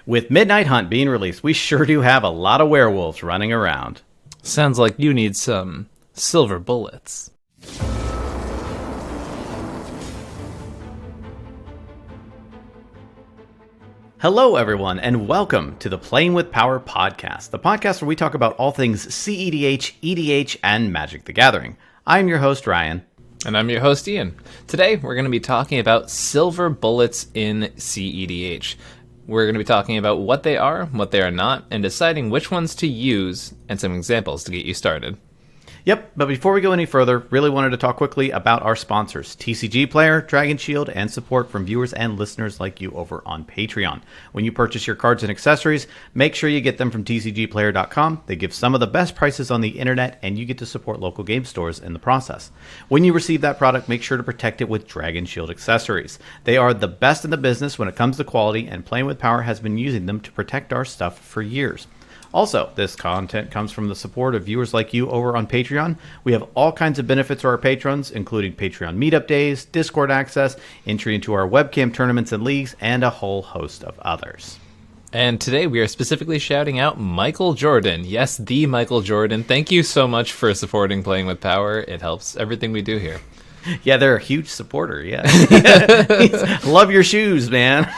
With Midnight Hunt being released, we sure do have a lot of werewolves running around. Sounds like you need some silver bullets. Hello, everyone, and welcome to the Playing with Power podcast, the podcast where we talk about all things cEDH, EDH, and Magic the Gathering. I'm your host, Ryan. And I'm your host, Ian. Today, we're going to be talking about silver bullets in cEDH. We're going to be talking about what they are not, and deciding which ones to use, and some examples to get you started. Yep, but before we go any further, really wanted to talk quickly about our sponsors, TCG Player, Dragon Shield, and support from viewers and listeners like you over on Patreon. When you purchase your cards and accessories, make sure you get them from TCGplayer.com. They give some of the best prices on the internet, and you get to support local game stores in the process. When you receive that product, make sure to protect it with Dragon Shield accessories. They are the best in the business when it comes to quality, and Playing with Power has been using them to protect our stuff for years. Also, this content comes from the support of viewers like you over on Patreon. We have all kinds of benefits for our patrons, including Patreon meetup days, Discord access, entry into our webcam tournaments and leagues, and a whole host of others. And today we are specifically shouting out Michael Jordan. Yes, the Michael Jordan. Thank you so much for supporting Playing with Power. It helps everything we do here. Yeah, they're a huge supporter, yeah. Love your shoes, man.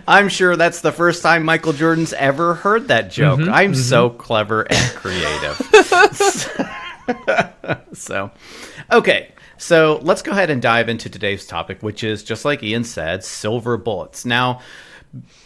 I'm sure that's the first time Michael Jordan's ever heard that joke. I'm so clever and creative. Okay, so let's go ahead and dive into today's topic, which is, just like Ian said, silver bullets. Now,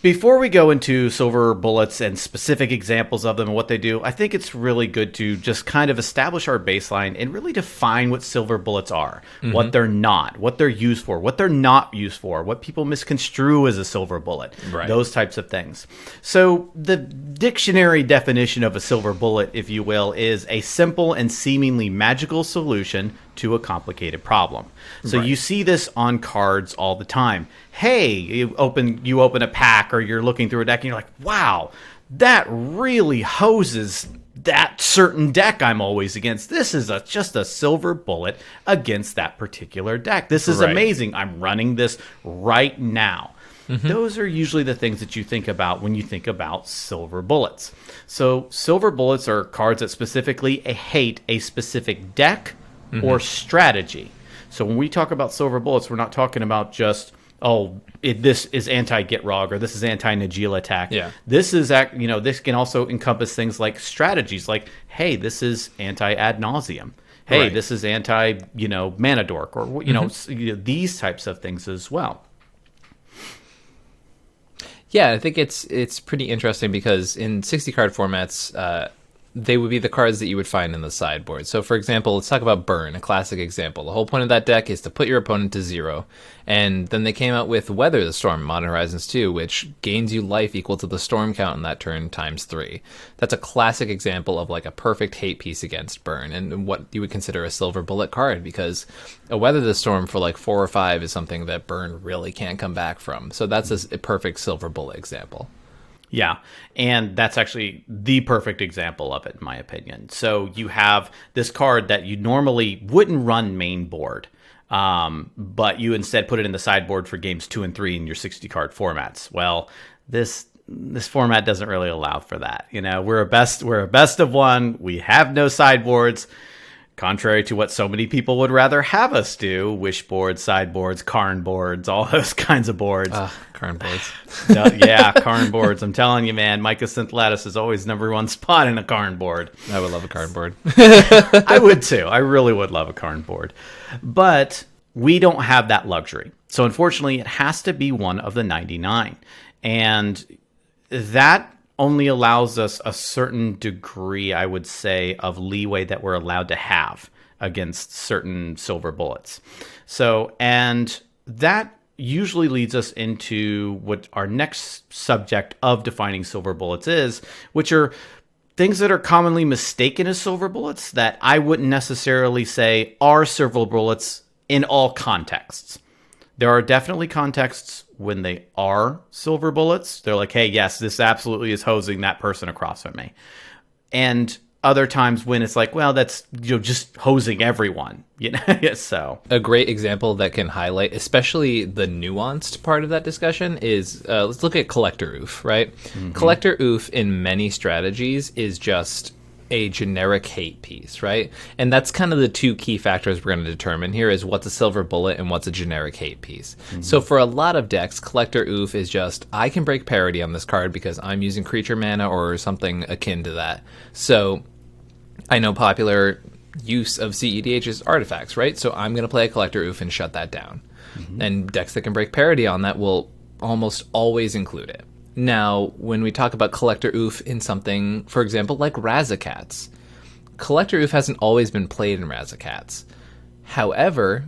before we go into silver bullets and specific examples of them and what they do, I think it's really good to just kind of establish our baseline and really define what silver bullets are, what they're not, what they're used for, what they're not used for, what people misconstrue as a silver bullet, those types of things. So the dictionary definition of a silver bullet, if you will, is a simple and seemingly magical solution to a complicated problem. So you see this on cards all the time. Hey, you open a pack, or you're looking through a deck and you're like, wow, that really hoses that certain deck I'm always against. This is just a silver bullet against that particular deck. This is amazing. I'm running this right now. Those are usually the things that you think about when you think about silver bullets. So silver bullets are cards that specifically hate a specific deck or strategy. So when we talk about silver bullets, we're not talking about just, this is anti-Gitrog or this is anti-Najeela attack. Yeah. This is, this can also encompass things like strategies, like, hey, this is anti-ad nauseum. Hey, this is anti-mana dork, or these types of things as well. Yeah, I think it's pretty interesting because in 60 card formats, they would be the cards that you would find in the sideboard. So, for example, let's talk about Burn, a classic example. The whole point of that deck is to put your opponent to 0. And then they came out with Weather the Storm, Modern Horizons 2, which gains you life equal to the storm count in that turn times 3. That's a classic example of like a perfect hate piece against Burn, and what you would consider a silver bullet card, because a Weather the Storm for like 4 or 5 is something that Burn really can't come back from. So that's a perfect silver bullet example. Yeah, and that's actually the perfect example of it, in my opinion. So you have this card that you normally wouldn't run main board, but you instead put it in the sideboard for games 2 and 3 in your 60-card formats. Well, this format doesn't really allow for that. We're a best of one. We have no sideboards. Contrary to what so many people would rather have us do, wish boards, sideboards, Karn boards, all those kinds of boards. Karn boards. Karn boards. I'm telling you, man, Mycosynth Lattice is always number one spot in a Karn board. I would love a Karn board. I would too. I really would love a Karn board. But we don't have that luxury. So unfortunately, it has to be one of the 99. And that only allows us a certain degree, I would say, of leeway that we're allowed to have against certain silver bullets. So, and that usually leads us into what our next subject of defining silver bullets is, which are things that are commonly mistaken as silver bullets that I wouldn't necessarily say are silver bullets in all contexts. There are definitely contexts when they are silver bullets. They're like, hey, yes, this absolutely is hosing that person across from me. And other times when it's like, well, that's just hosing everyone, So a great example that can highlight, especially the nuanced part of that discussion, is let's look at Collector Oof, right? Mm-hmm. Collector Oof in many strategies is just a generic hate piece, right? And that's kind of the two key factors we're going to determine here is what's a silver bullet and what's a generic hate piece. Mm-hmm. So for a lot of decks, Collector Oof is just, I can break parity on this card because I'm using creature mana or something akin to that. So I know popular use of cEDH is artifacts, right? So I'm going to play a Collector Oof and shut that down. Mm-hmm. And decks that can break parity on that will almost always include it. Now, when we talk about Collector Oof in something, for example, like Razakats, Collector Oof hasn't always been played in Razakats. However,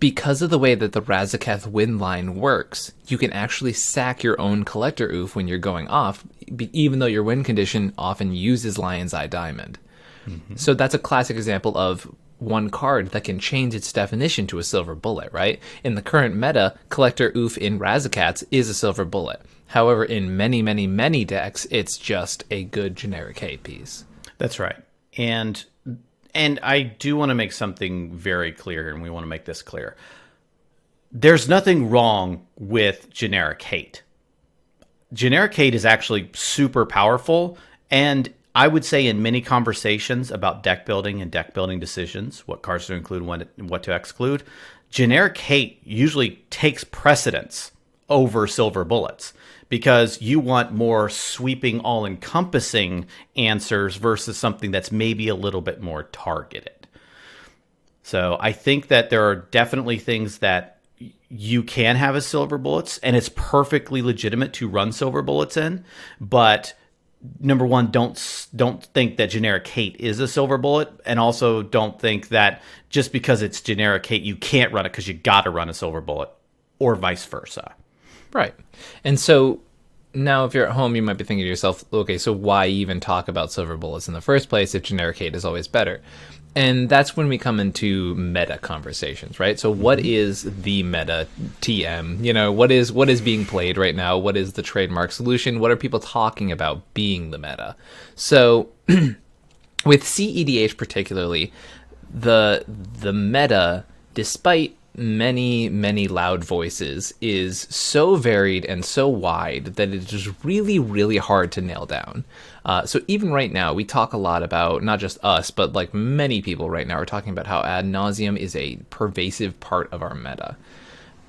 because of the way that the Razakath win line works, you can actually sack your own Collector Oof when you're going off, even though your win condition often uses Lion's Eye Diamond. Mm-hmm. So that's a classic example of one card that can change its definition to a silver bullet, right? In the current meta, Collector Oof in Razakats is a silver bullet. However, in many, many, many decks, it's just a good generic hate piece. That's right. And I do want to make something very clear here, and we want to make this clear. There's nothing wrong with generic hate. Generic hate is actually super powerful, and I would say in many conversations about deck building and deck building decisions, what cards to include, what to exclude, generic hate usually takes precedence over silver bullets because you want more sweeping, all-encompassing answers versus something that's maybe a little bit more targeted. So I think that there are definitely things that you can have as silver bullets, and it's perfectly legitimate to run silver bullets in, but number one, don't think that generic hate is a silver bullet, and also don't think that just because it's generic hate, you can't run it because you got to run a silver bullet, or vice versa. Right. And so now if you're at home, you might be thinking to yourself, okay, so why even talk about silver bullets in the first place if generic hate is always better? And that's when we come into meta conversations, right? So what is the meta TM? What is being played right now? What is the trademark solution? What are people talking about being the meta? So with cEDH particularly, the meta, despite many, many loud voices, is so varied and so wide that it is really, really hard to nail down. So even right now, we talk a lot about, not just us, but like many people right now are talking about how ad nauseum is a pervasive part of our meta.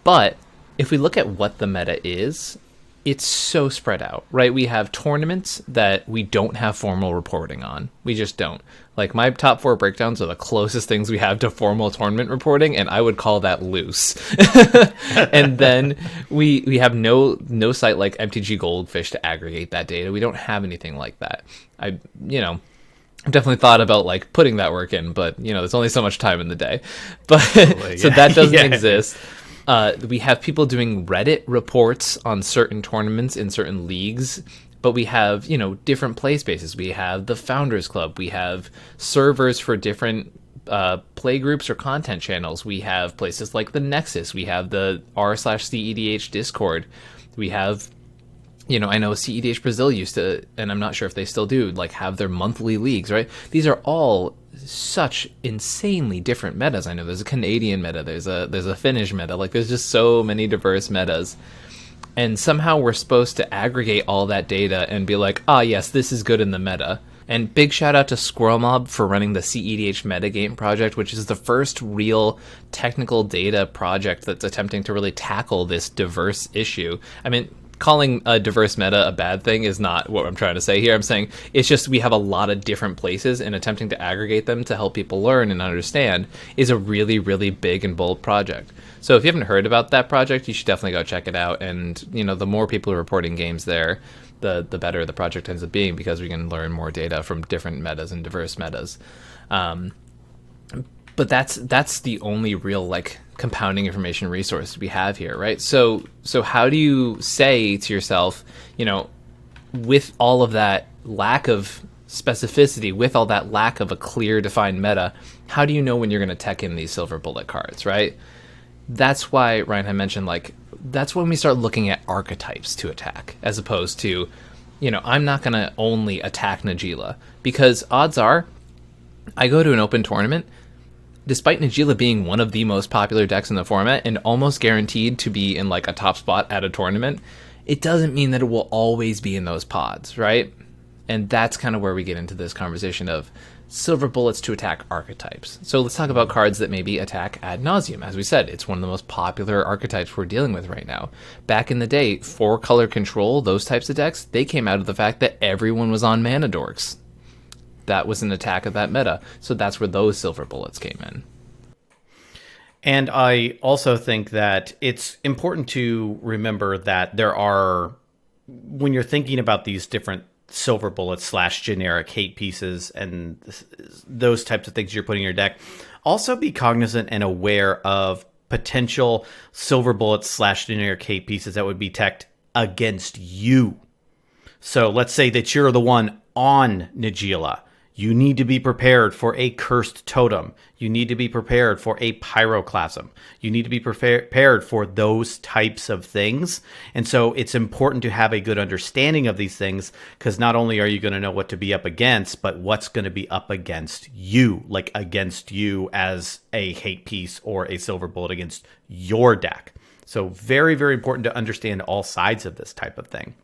But if we look at what the meta is, it's so spread out, right? We have tournaments that we don't have formal reporting on. We just don't. Like, my top 4 breakdowns are the closest things we have to formal tournament reporting, and I would call that loose. And then we have no site like MTG Goldfish to aggregate that data. We don't have anything like that. I've definitely thought about like putting that work in, but there's only so much time in the day. But totally, yeah. So that doesn't exist. We have people doing Reddit reports on certain tournaments in certain leagues, but we have, different play spaces. We have the Founders Club. We have servers for different play groups or content channels. We have places like the Nexus. We have the r/cEDH Discord. We have, I know cEDH Brazil used to, and I'm not sure if they still do, like have their monthly leagues, right? These are all such insanely different metas. I know there's a Canadian meta, there's a Finnish meta, like there's just so many diverse metas. And somehow we're supposed to aggregate all that data and be like, yes, this is good in the meta. And big shout out to Squirrel Mob for running the cEDH Metagame project, which is the first real technical data project that's attempting to really tackle this diverse issue. I mean, calling a diverse meta a bad thing is not what I'm trying to say here. I'm saying it's just we have a lot of different places, and attempting to aggregate them to help people learn and understand is a really, really big and bold project. So if you haven't heard about that project, you should definitely go check it out. And, the more people are reporting games there, the better the project ends up being, because we can learn more data from different metas and diverse metas. But that's the only real compounding information resource we have here, right? So how do you say to yourself, with all of that lack of specificity, with all that lack of a clear defined meta, how do you know when you're going to tech in these silver bullet cards, right? That's why Ryan had mentioned, that's when we start looking at archetypes to attack, as opposed to, I'm not going to only attack Najeela, because odds are I go to an open tournament, despite Najeela being one of the most popular decks in the format and almost guaranteed to be in like a top spot at a tournament, it doesn't mean that it will always be in those pods, right? And that's kind of where we get into this conversation of silver bullets to attack archetypes. So let's talk about cards that maybe attack ad nauseum. As we said, it's one of the most popular archetypes we're dealing with right now. Back in the day, 4-color control, those types of decks, they came out of the fact that everyone was on mana dorks. That was an attack of that meta. So that's where those silver bullets came in. And I also think that it's important to remember that there are, when you're thinking about these different silver bullets / generic hate pieces and those types of things you're putting in your deck, also be cognizant and aware of potential silver bullets / generic hate pieces that would be teched against you. So let's say that you're the one on Najeela. You need to be prepared for a Cursed Totem. You need to be prepared for a Pyroclasm. You need to be prepared for those types of things. And so it's important to have a good understanding of these things, because not only are you going to know what to be up against, but what's going to be up against you, like against you as a hate piece or a silver bullet against your deck. So very, very important to understand all sides of this type of thing.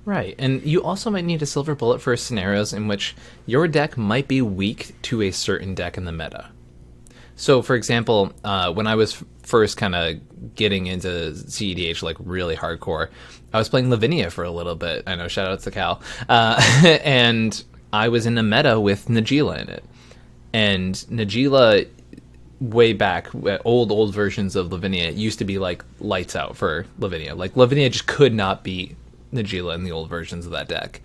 Right, and you also might need a silver bullet for scenarios in which your deck might be weak to a certain deck in the meta. So, for example, when I was first kind of getting into cEDH, like really hardcore, I was playing Lavinia for a little bit. I know, shout out to Cal. And I was in a meta with Najeela in it. And Najeela, way back, old versions of Lavinia, used to be like lights out for Lavinia. Like, Lavinia just could not beat Najeela in the old versions of that deck.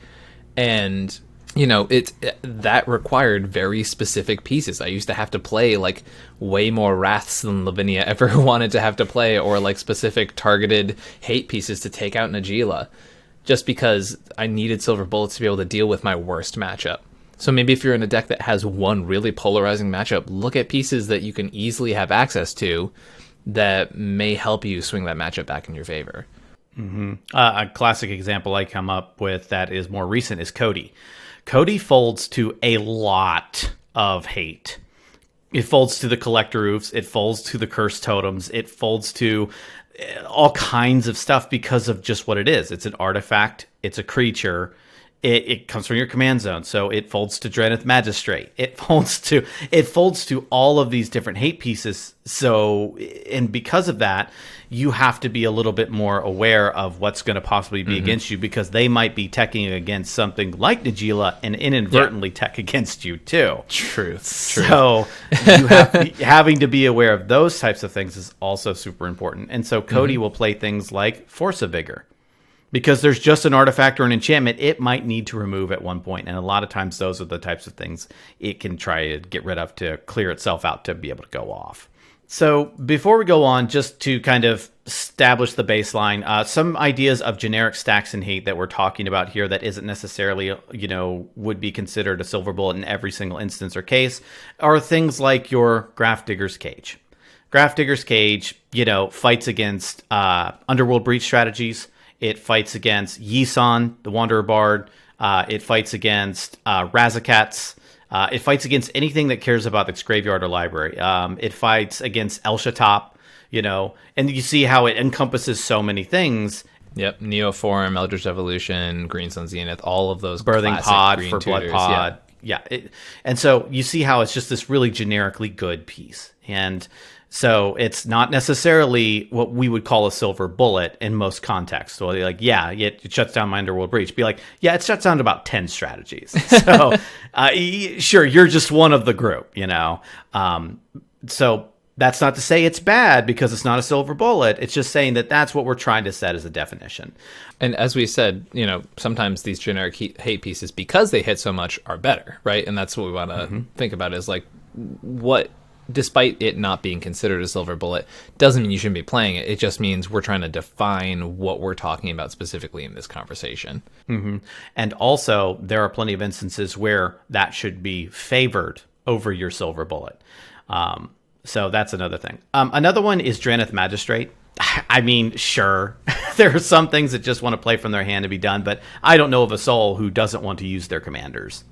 And that required very specific pieces. I used to have to play like way more Wraths than Lavinia ever wanted to have to play, or like specific targeted hate pieces to take out Najeela, just because I needed silver bullets to be able to deal with my worst matchup. So maybe if you're in a deck that has one really polarizing matchup, look at pieces that you can easily have access to that may help you swing that matchup back in your favor. Mm-hmm. A classic example I come up with that is more recent is Cody. Cody folds to a lot of hate. It folds to the Collector Roofs. It folds to the Cursed Totems. It folds to all kinds of stuff because of just what it is. It's an artifact. It's a creature. It comes from your command zone, so it folds to Drenith Magistrate. It folds to all of these different hate pieces. So, and because of that, you have to be a little bit more aware of what's going to possibly be against you, because they might be teching against something like Najeela and inadvertently tech against you too. Truth. So having to be aware of those types of things is also super important. And so Cody will play things like Force of Vigor. Because there's just an artifact or an enchantment it might need to remove at one point. And a lot of times those are the types of things it can try to get rid of to clear itself out to be able to go off. So before we go on, just to kind of establish the baseline, some ideas of generic stacks and hate that we're talking about here that isn't necessarily, would be considered a silver bullet in every single instance or case are things like your Graph Digger's Cage. Graph Digger's Cage, fights against Underworld Breach strategies. It fights against Yisan, the Wanderer Bard. It fights against Razakats. It fights against anything that cares about its graveyard or library. It fights against El Shatop, and you see how it encompasses so many things. Yep, Neoform, Eldritch Evolution, Green Sun Zenith, all of those Birthing Pod green for tutors, Blood Pod. Yeah. And so you see how it's just this really generically good piece. And so it's not necessarily what we would call a silver bullet in most contexts. So like, it shuts down my Underworld Breach. Be like, it shuts down about 10 strategies. So sure, you're just one of the group, So that's not to say it's bad because it's not a silver bullet. It's just saying that that's what we're trying to set as a definition. And as we said, sometimes these generic hate pieces, because they hit so much, are better, right? And that's what we want to think about is like what, despite it not being considered a silver bullet, doesn't mean you shouldn't be playing it. It just means we're trying to define what we're talking about specifically in this conversation. Mm-hmm. And also, there are plenty of instances where that should be favored over your silver bullet. So that's another thing. Another one is Drenith Magistrate. I mean, sure, there are some things that just want to play from their hand to be done, but I don't know of a soul who doesn't want to use their commanders.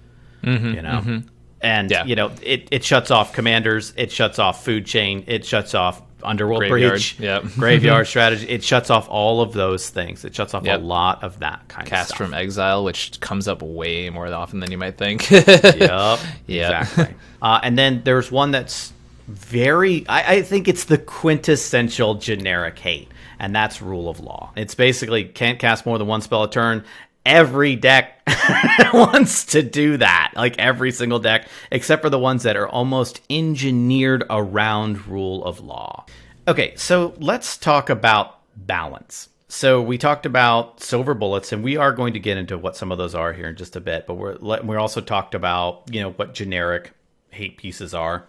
You know, and you know, it shuts off commanders, it shuts off food chain, it shuts off underworld breach, graveyard strategy. It shuts off all of those things. It shuts off a lot of that kind of stuff. Cast from exile, which comes up way more often than you might think. Exactly. And then there's one that's I think it's the quintessential generic hate, and that's Rule of Law. It's basically can't cast more than one spell a turn. Every deck wants to do that, like every single deck, except for the ones that are almost engineered around Rule of Law. Okay, so let's talk about balance. So we talked about silver bullets, and we are going to get into what some of those are here in just a bit, but we're also talked about, you know, what generic hate pieces are.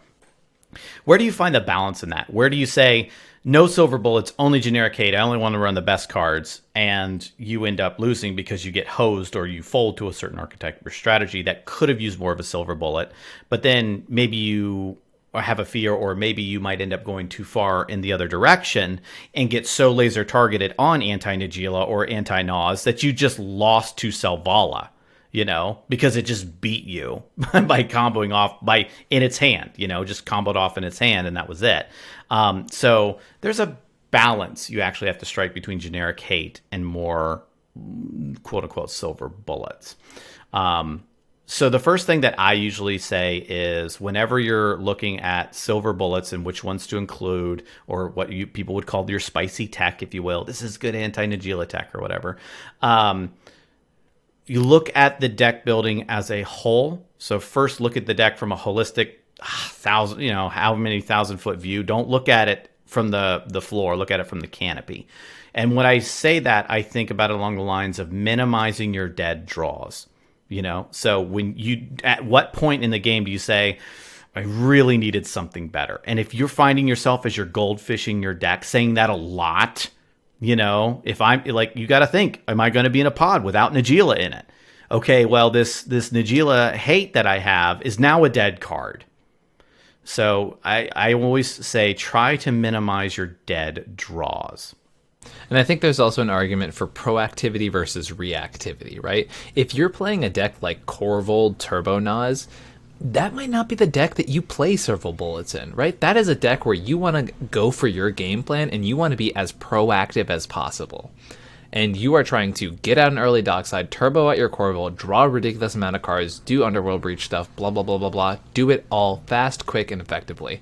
Where do you find the balance in that? Where do you say, no silver bullets, only generic hate, I only want to run the best cards, and you end up losing because you get hosed or you fold to a certain archetype or strategy that could have used more of a silver bullet, but then maybe you have a fear, or maybe you might end up going too far in the other direction and get so laser targeted on anti-Nagila or anti-Nas that you just lost to Selvala. You know, because it just beat you by comboing off in its hand, you know, just comboed off in its hand, and that was it. So there's a balance you actually have to strike between generic hate and more quote unquote silver bullets. So the first thing that I usually say is whenever you're looking at silver bullets and which ones to include, or what people would call your spicy tech, if you will, this is good anti-Nagila tech or whatever. You look at the deck building as a whole. So first look at the deck from a holistic how many 1,000-foot view. Don't look at it from the floor. Look at it from the canopy. And when I say that, I think about it along the lines of minimizing your dead draws. You know, so at what point in the game do you say, I really needed something better? And if you're finding yourself as you're goldfishing your deck, saying that a lot, you know, if I'm like, you got to think, am I going to be in a pod without Nagila in it? Okay, well, this Nagila hate that I have is now a dead card. So I always say, try to minimize your dead draws. And I think there's also an argument for proactivity versus reactivity, right? If you're playing a deck like Korvold Turbo Nas, that might not be the deck that you play Silver Bullets in, right? That is a deck where you want to go for your game plan and you want to be as proactive as possible. And you are trying to get out an early dockside, turbo out your Korvold, draw a ridiculous amount of cards, do Underworld Breach stuff, blah, blah, blah, blah, blah. Do it all fast, quick, and effectively.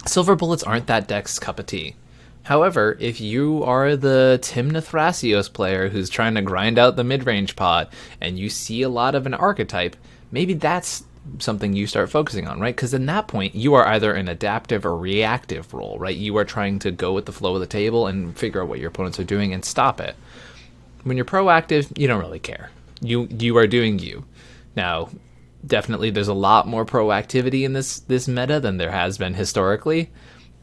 Silver Bullets aren't that deck's cup of tea. However, if you are the Timna Thrasios player who's trying to grind out the mid-range pod and you see a lot of an archetype, maybe that's something you start focusing on, right? Because in that point, you are either an adaptive or reactive role, right? You are trying to go with the flow of the table and figure out what your opponents are doing and stop it. When you're proactive, you don't really care. You are doing you. Now, definitely there's a lot more proactivity in this meta than there has been historically.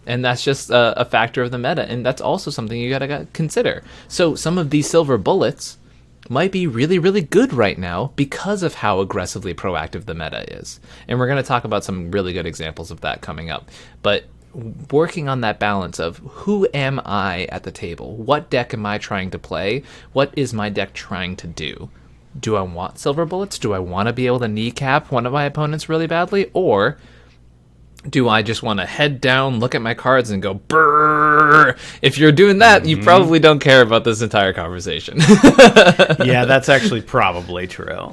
And that's just a factor of the meta. And that's also something you gotta consider. So some of these silver bullets might be really, really good right now because of how aggressively proactive the meta is. And we're going to talk about some really good examples of that coming up. But working on that balance of who am I at the table? What deck am I trying to play? What is my deck trying to do? Do I want silver bullets? Do I want to be able to kneecap one of my opponents really badly? Or do I just want to head down, look at my cards, and go, brrr? If you're doing that, you probably don't care about this entire conversation. Yeah, that's actually probably true.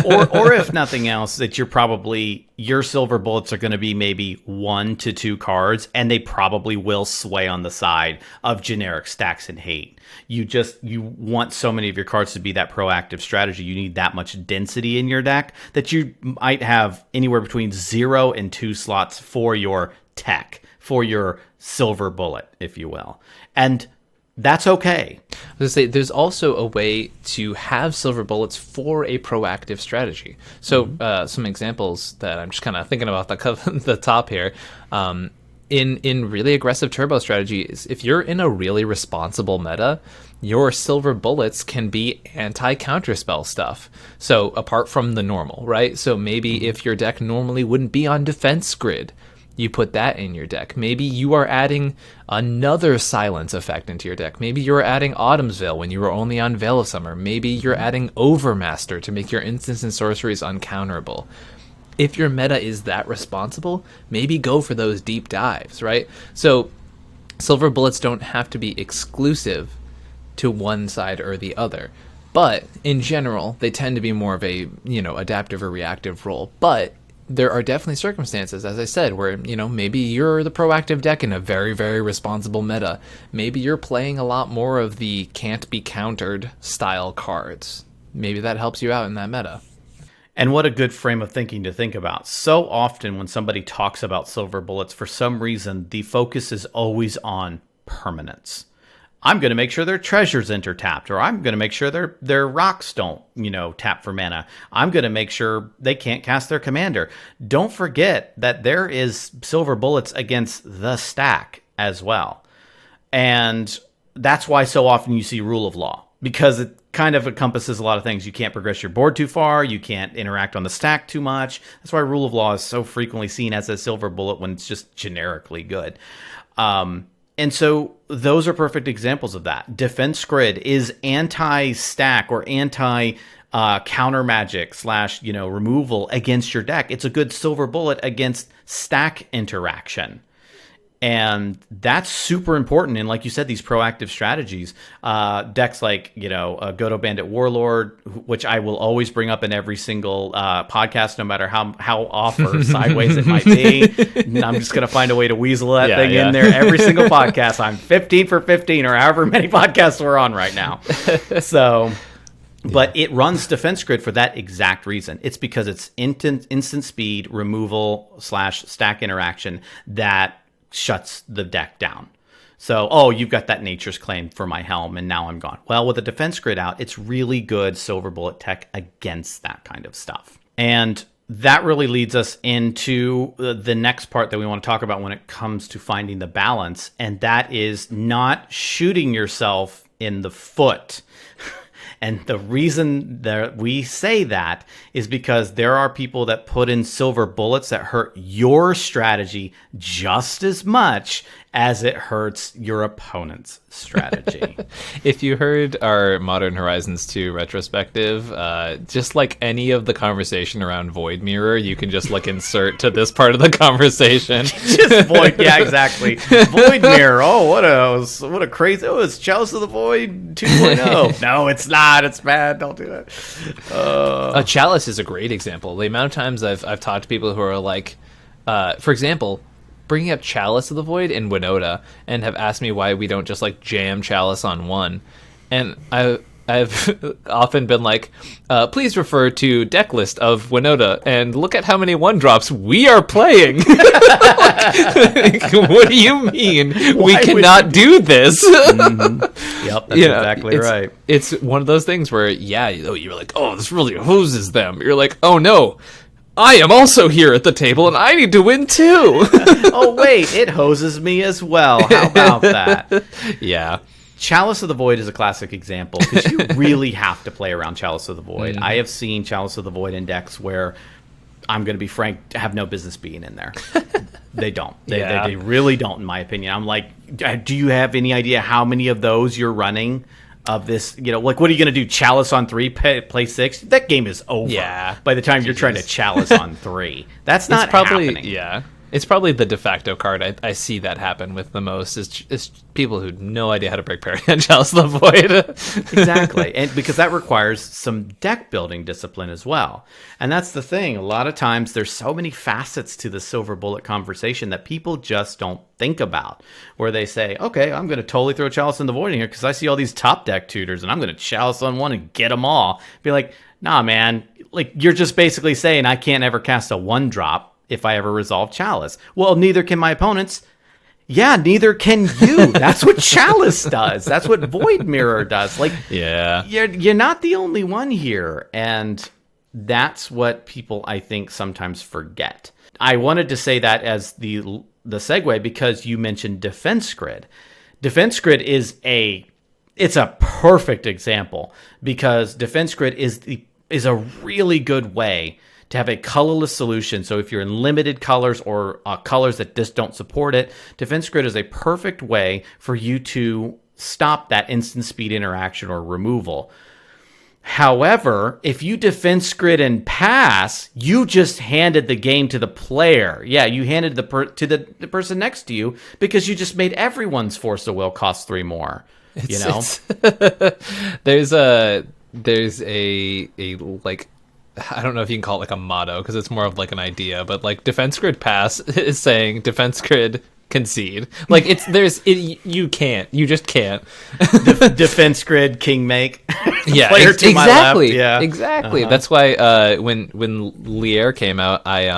Or if nothing else, that your silver bullets are going to be maybe 1 to 2 cards, and they probably will sway on the side of generic stacks and hate. You want so many of your cards to be that proactive strategy. You need that much density in your deck that you might have anywhere between 0 and 2 slots for your tech, for your silver bullet, if you will. And that's okay. I was going to say, there's also a way to have silver bullets for a proactive strategy. So some examples that I'm just kind of thinking about the top here. In really aggressive turbo strategies, if you're in a really responsible meta, your silver bullets can be anti-counterspell stuff. So apart from the normal, right? So maybe if your deck normally wouldn't be on defense grid, You put that in your deck. Maybe you are adding another silence effect into your deck. Maybe you're adding Autumn's Veil when you were only on Veil of Summer. Maybe you're adding Overmaster to make your instants and sorceries uncounterable. If your meta is that responsible, maybe go for those deep dives, right? So silver bullets don't have to be exclusive to one side or the other. But in general, they tend to be more of a, adaptive or reactive role. But there are definitely circumstances, as I said, where, maybe you're the proactive deck in a very, very responsible meta. Maybe you're playing a lot more of the can't be countered style cards. Maybe that helps you out in that meta. And what a good frame of thinking to think about. So often when somebody talks about silver bullets, for some reason, the focus is always on permanence. I'm going to make sure their treasures enter tapped, or I'm going to make sure their rocks don't, tap for mana. I'm going to make sure they can't cast their commander. Don't forget that there is silver bullets against the stack as well. And that's why so often you see rule of law, because it kind of encompasses a lot of things. You can't progress your board too far. You can't interact on the stack too much. That's why rule of law is so frequently seen as a silver bullet when it's just generically good. And so those are perfect examples of that. Defense Grid is anti-stack or anti-counter magic / removal against your deck. It's a good silver bullet against stack interaction. And that's super important. And like you said, these proactive strategies, decks like, Godo Bandit Warlord, which I will always bring up in every single podcast, no matter how off or sideways it might be. And I'm just going to find a way to weasel that thing in there every single podcast. I'm 15 for 15 or however many podcasts we're on right now. So, but it runs Defense Grid for that exact reason. It's because it's instant speed removal / stack interaction that shuts the deck down. So, you've got that Nature's Claim for my helm, and now I'm gone. Well, with the Defense Grid out, it's really good silver bullet tech against that kind of stuff. And that really leads us into the next part that we want to talk about when it comes to finding the balance, and that is not shooting yourself in the foot. And the reason that we say that is because there are people that put in silver bullets that hurt your strategy just as much as it hurts your opponent's strategy. If you heard our Modern Horizons 2 retrospective, just like any of the conversation around Void Mirror, you can just insert to this part of the conversation. Just Void, yeah, exactly. Void Mirror. Oh, what a crazy! Oh, it's Chalice of the Void 2.0. No, it's not. It's bad. Don't do it. Chalice is a great example. The amount of times I've talked to people who are like, for example, bringing up Chalice of the Void in Winota and have asked me why we don't just jam Chalice on one. And I've often been like, please refer to deck list of Winota and look at how many 1-drops we are playing. What do you mean? We cannot do this? Mm-hmm. Yep, that's exactly right. It's one of those things where, you're like, oh, this really hoses them. You're like, oh no, I am also here at the table, and I need to win too. Oh, wait, it hoses me as well. How about that? Yeah. Chalice of the Void is a classic example, because you really have to play around Chalice of the Void. I have seen Chalice of the Void in decks where, I'm going to be frank, have no business being in there. They don't. They really don't, in my opinion. I'm like, do you have any idea how many of those you're running? Of this, what are you going to do? Chalice on 3, play 6? That game is over. Yeah. By the time you're trying to Chalice on 3, that's not happening. Yeah. It's probably the de facto card I see that happen with the most is people who have no idea how to break parity on Chalice of the Void. Exactly. And because that requires some deck building discipline as well. And that's the thing. A lot of times there's so many facets to the silver bullet conversation that people just don't think about, where they say, okay, I'm going to totally throw Chalice in the Void in here because I see all these top deck tutors and I'm going to Chalice on one and get them all. Be like, nah, man, you're just basically saying I can't ever cast a 1-drop if I ever resolve Chalice. Well, neither can my opponents. Yeah, neither can you. That's what Chalice does. That's what Void Mirror does. You're not the only one here. And that's what people, I think, sometimes forget. I wanted to say that as the segue because you mentioned Defense Grid. Defense Grid is a perfect example because Defense Grid is a really good way to have a colorless solution. So if you're in limited colors or colors that just don't support it, Defense Grid is a perfect way for you to stop that instant speed interaction or removal. However, if you Defense Grid and pass, you just handed the game to the player. Yeah, you handed the person next to you because you just made everyone's Force of Will cost 3 more. There's a like, I don't know if you can call it like a motto because it's more of like an idea, but like Defense Grid pass is saying Defense Grid concede. Like you just can't. Defense Grid king make. Yeah, Player to my left. Yeah, exactly. That's why when Lier came out, I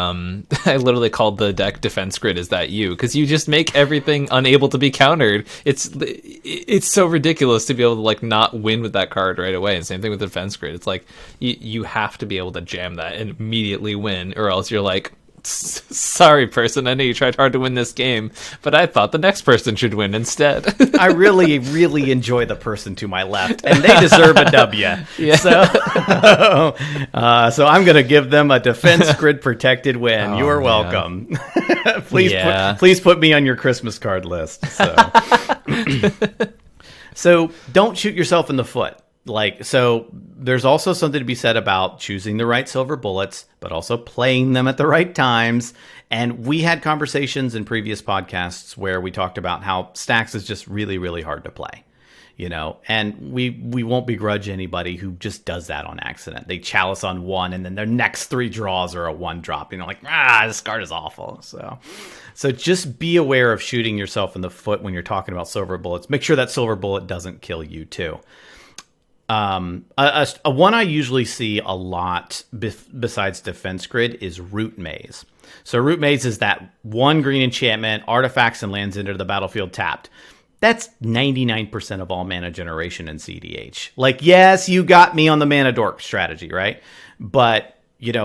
I literally called the deck Defense Grid. Is that you? Because you just make everything unable to be countered. It's so ridiculous to be able to like not win with that card right away. And same thing with Defense Grid. It's like you have to be able to jam that and immediately win, or else you're like, sorry, person, I know you tried hard to win this game, but I thought the next person should win instead. I really, really enjoy the person to my left, and they deserve a W. Yeah. So I'm going to give them a Defense Grid protected win. You are welcome. Please put me on your Christmas card list. So don't shoot yourself in the foot. So there's also something to be said about choosing the right silver bullets, but also playing them at the right times. And we had conversations in previous podcasts where we talked about how Stacks is just really, really hard to play, and we won't begrudge anybody who just does that on accident. They chalice on 1 and then their next 3 draws are a 1 drop, this card is awful. So just be aware of shooting yourself in the foot when you're talking about silver bullets. Make sure that silver bullet doesn't kill you too. A one I usually see a lot besides Defense Grid is Root Maze. So Root Maze is that 1 green enchantment, artifacts, and lands into the battlefield tapped. That's 99% of all mana generation in cEDH. Yes, you got me on the mana dork strategy, right? But,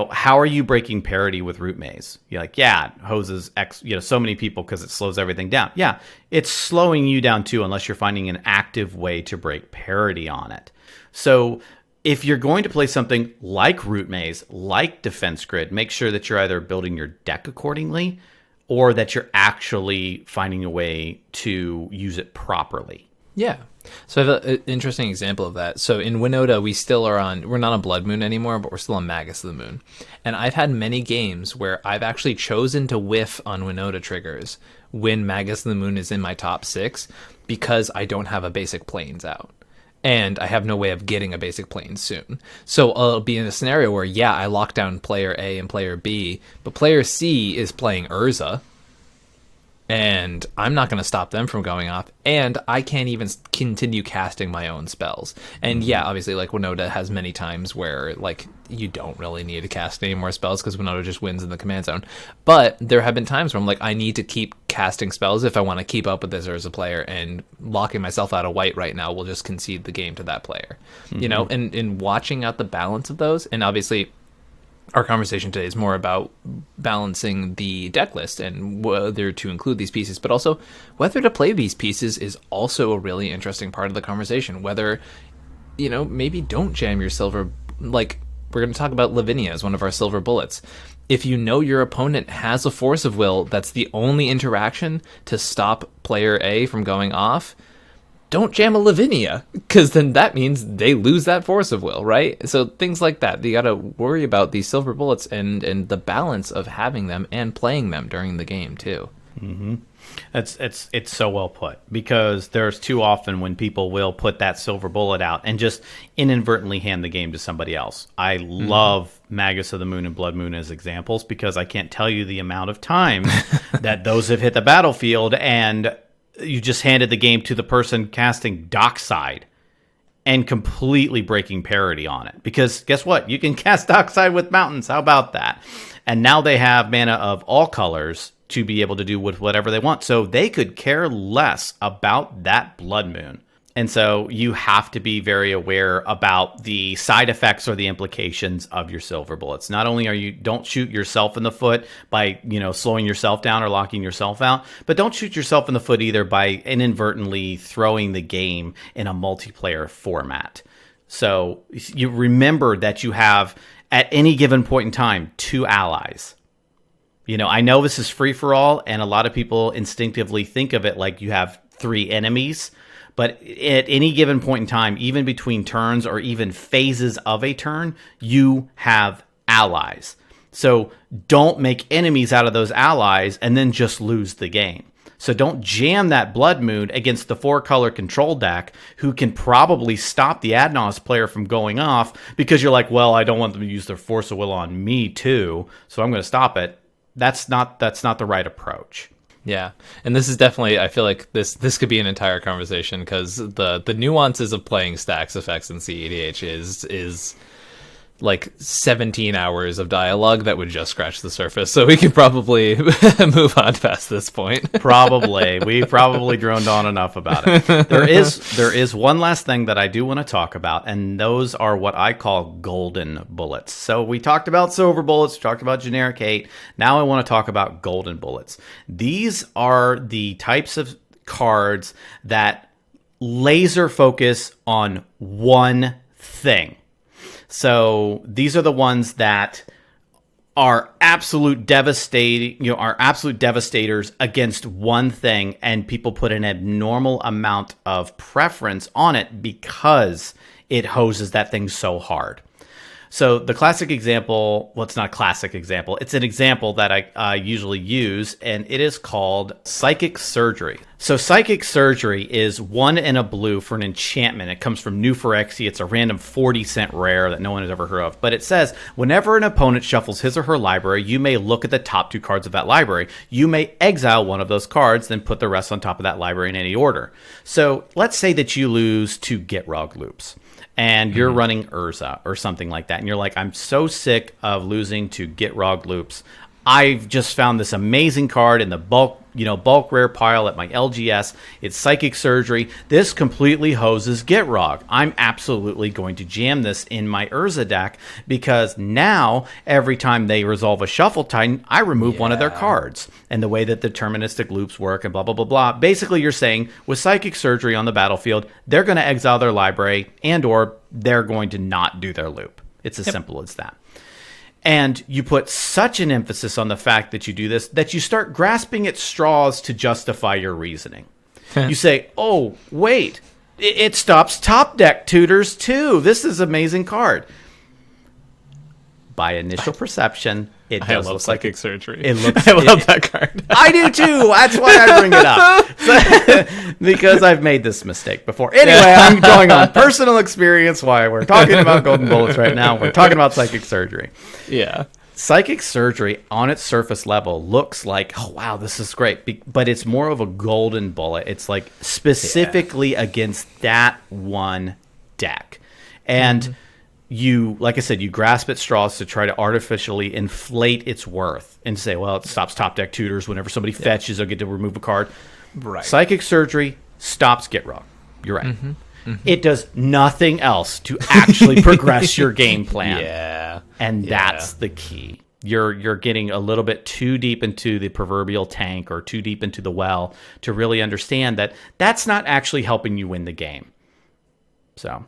how are you breaking parity with Root Maze? You're like, yeah, hoses X, so many people because it slows everything down. Yeah, it's slowing you down too unless you're finding an active way to break parity on it. So if you're going to play something like Root Maze, like Defense Grid, make sure that you're either building your deck accordingly or that you're actually finding a way to use it properly. Yeah. So I have an interesting example of that. So in Winota, we're not on Blood Moon anymore, but we're still on Magus of the Moon. And I've had many games where I've actually chosen to whiff on Winota triggers when Magus of the Moon is in my top 6 because I don't have a basic Plains out. And I have no way of getting a basic plane soon. So I'll be in a scenario where, I lock down player A and player B, but player C is playing Urza, and I'm not going to stop them from going off, and I can't even continue casting my own spells. And obviously, Winota has many times where, you don't really need to cast any more spells because Winota just wins in the command zone. But there have been times where I'm like, I need to keep casting spells if I want to keep up with this Urza player, and locking myself out of white right now will just concede the game to that player. And in watching out the balance of those, and obviously our conversation today is more about balancing the deck list and whether to include these pieces, but also whether to play these pieces is also a really interesting part of the conversation. Whether, maybe don't jam your silver, we're going to talk about Lavinia as one of our silver bullets. If you know your opponent has a Force of Will that's the only interaction to stop player A from going off, don't jam a Lavinia, because then that means they lose that Force of Will, right? So things like that. You got to worry about these silver bullets and the balance of having them and playing them during the game too. Mm-hmm. It's so well put, because there's too often when people will put that silver bullet out and just inadvertently hand the game to somebody else. I love Magus of the Moon and Blood Moon as examples, because I can't tell you the amount of times that those have hit the battlefield and you just handed the game to the person casting Dockside and completely breaking parity on it. Because guess what? You can cast Dockside with Mountains. How about that? And now they have mana of all colors to be able to do with whatever they want. So they could care less about that Blood Moon. And so you have to be very aware about the side effects or the implications of your silver bullets. Not only don't shoot yourself in the foot by, slowing yourself down or locking yourself out, but don't shoot yourself in the foot either by inadvertently throwing the game in a multiplayer format. So you remember that you have, at any given point in time, 2 allies. I know this is free for all, and a lot of people instinctively think of it like you have 3 enemies. But at any given point in time, even between turns or even phases of a turn, you have allies. So don't make enemies out of those allies and then just lose the game. So don't jam that Blood Moon against the 4-color control deck, who can probably stop the Adnos player from going off, because you're like, well, I don't want them to use their Force of Will on me too, so I'm going to stop it. That's not the right approach. Yeah, and this is definitely, I feel like this could be an entire conversation, because the nuances of playing stacks effects in cEDH is like 17 hours of dialogue that would just scratch the surface. So we could probably move on past this point. Probably. We've probably droned on enough about it. There is one last thing that I do want to talk about, and those are what I call golden bullets. So we talked about silver bullets, we talked about generic hate. Now I want to talk about golden bullets. These are the types of cards that laser focus on one thing. So these are the ones that are absolute devastators against one thing, and people put an abnormal amount of preference on it because it hoses that thing so hard. So the classic example, well, it's not a classic example, it's an example that I usually use, and it is called Psychic Surgery. So Psychic Surgery is 1 and a blue for an enchantment. It comes from New Phyrexia. It's a random 40-cent rare that no one has ever heard of. But it says, whenever an opponent shuffles his or her library, you may look at the top 2 cards of that library. You may exile one of those cards, then put the rest on top of that library in any order. So let's say that you lose to Gitrog loops, and you're running Urza or something like that, and you're like, I'm so sick of losing to Gitrog loops. I've just found this amazing card in the bulk rare pile at my LGS. It's Psychic Surgery. This completely hoses Gitrog. I'm absolutely going to jam this in my Urza deck, because now every time they resolve a Shuffle Titan, I remove one of their cards. And the way that the deterministic loops work and blah, blah, blah, blah. Basically, you're saying with Psychic Surgery on the battlefield, they're going to exile their library, and or they're going to not do their loop. It's as simple as that. And you put such an emphasis on the fact that you do this that you start grasping at straws to justify your reasoning. You say, oh, wait, it stops top deck tutors too. This is an amazing card. By initial perception, it does look Psychic like Surgery. It looks. I love that card. I do too. That's why I bring it up. Because I've made this mistake before. Anyway, I'm going on personal experience why we're talking about golden bullets right now. We're talking about Psychic Surgery. Yeah. Psychic Surgery on its surface level looks like, oh wow, this is great, but it's more of a golden bullet. It's like specifically against that one deck. And you, like I said, you grasp at straws to try to artificially inflate its worth and say, well, it stops top deck tutors. Whenever somebody fetches, they'll get to remove a card. Right. Psychic Surgery stops Gitrog. You're right. It does nothing else to actually progress your game plan. Yeah. And that's the key. You're getting a little bit too deep into the proverbial tank or too deep into the well to really understand that that's not actually helping you win the game. So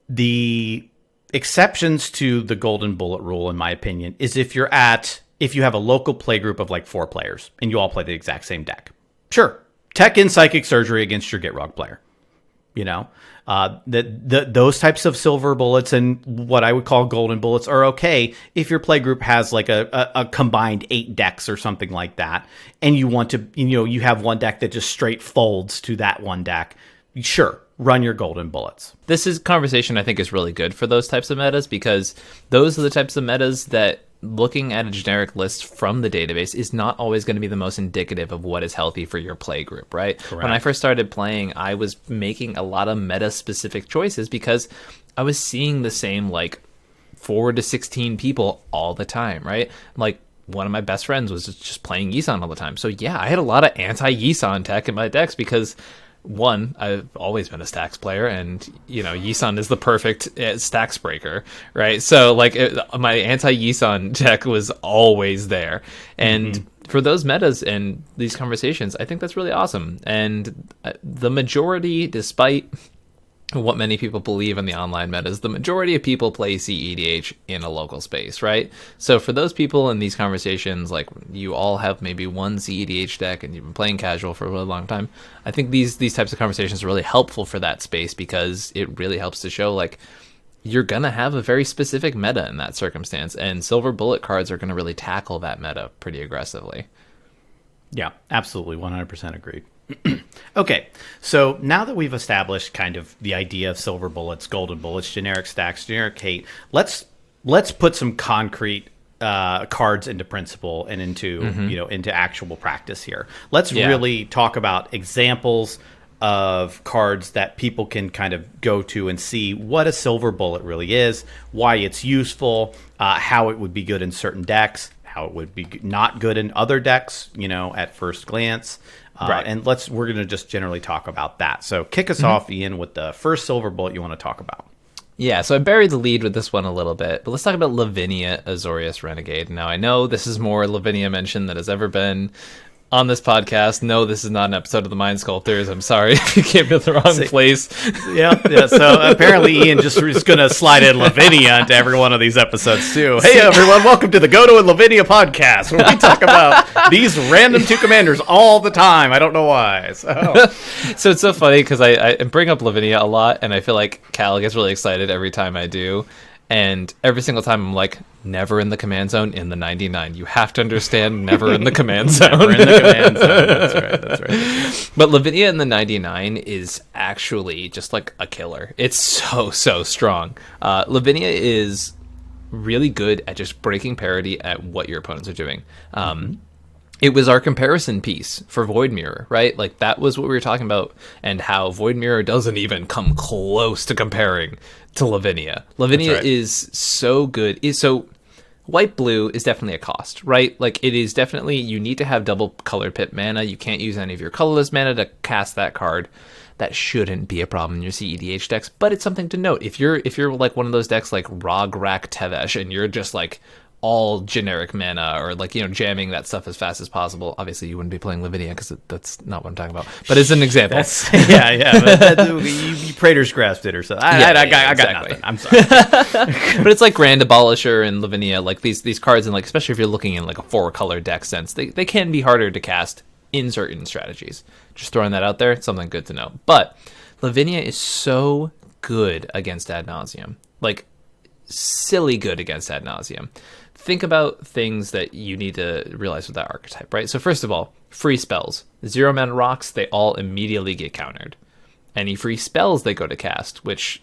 the exceptions to the golden bullet rule, in my opinion, is if you have a local play group of like 4 players and you all play the exact same deck. Sure. Tech in Psychic Surgery against your Gitrog player. Those types of silver bullets and what I would call golden bullets are okay if your play group has like a combined 8 decks or something like that, and you want to, you have one deck that just straight folds to that one deck. Sure, run your golden bullets. This conversation I think is really good for those types of metas, because those are the types of metas that looking at a generic list from the database is not always going to be the most indicative of what is healthy for your play group, right? Correct. When I first started playing, I was making a lot of meta-specific choices because I was seeing the same, 4 to 16 people all the time, right? Like, one of my best friends was just playing Yisan all the time. So yeah, I had a lot of anti-Yisan tech in my decks because... One, I've always been a stacks player, and Yisan is the perfect stacks breaker, right? So my anti-Yisan deck was always there, and for those metas and these conversations, I think that's really awesome. And the majority, despite what many people believe in the online meta is the majority of people play cEDH in a local space, right? So for those people in these conversations, like you all have maybe one cEDH deck and you've been playing casual for a really long time, I think these types of conversations are really helpful for that space because it really helps to show like you're gonna have a very specific meta in that circumstance, and silver bullet cards are gonna really tackle that meta pretty aggressively. Yeah, absolutely, 100% agreed. Okay, so now that we've established kind of the idea of silver bullets, golden bullets, generic stacks, generic hate, let's put some concrete cards into principle and into into actual practice here. Let's really talk about examples of cards that people can kind of go to and see what a silver bullet really is, why it's useful, how it would be good in certain decks, how it would be not good in other decks, at first glance. Right. And we're going to just generally talk about that. So kick us off, Ian, with the first silver bullet you want to talk about. Yeah, so I buried the lead with this one a little bit, but let's talk about Lavinia, Azorius, Renegade. Now, I know this is more Lavinia mention that has ever been on this podcast. No, this is not an episode of the Mind Sculptors. I'm sorry if you came to the wrong place. Yeah. So apparently Ian just is going to slide in Lavinia into every one of these episodes too. Hey everyone, welcome to the Go to and Lavinia podcast, where we talk about these random two commanders all the time. I don't know why. So it's so funny because I bring up Lavinia a lot, and I feel like Cal gets really excited every time I do. And every single time I'm like, never in the command zone in the 99. You have to understand, never in the command zone. Never in the command zone. That's right. But Lavinia in the 99 is actually just like a killer. It's so strong. Lavinia is really good at just breaking parity at what your opponents are doing. It was our comparison piece for Void Mirror, right? Like that was what we were talking about, and how Void Mirror doesn't even come close to comparing to Lavinia. Lavinia is so good. So white blue is definitely a cost, right? Like it is definitely, you need to have double color pit mana. You can't use any of your colorless mana to cast that card. That shouldn't be a problem in your cEDH decks, but it's something to note. If you're like one of those decks like Rograk Tevesh and you're just like all generic mana, or like jamming that stuff as fast as possible. Obviously, you wouldn't be playing Lavinia because that's not what I'm talking about. But as an example, you Praetor's grasped it or something. I got nothing. I'm sorry. But it's like Grand Abolisher and Lavinia, like these cards, and like especially if you're looking in like a 4-color deck sense, they can be harder to cast in certain strategies. Just throwing that out there, it's something good to know. But Lavinia is so good against Ad Nauseam, like silly good against Ad Nauseam. Think about things that you need to realize with that archetype, right? So first of all, free spells. 0 mana rocks, they all immediately get countered. Any free spells they go to cast, which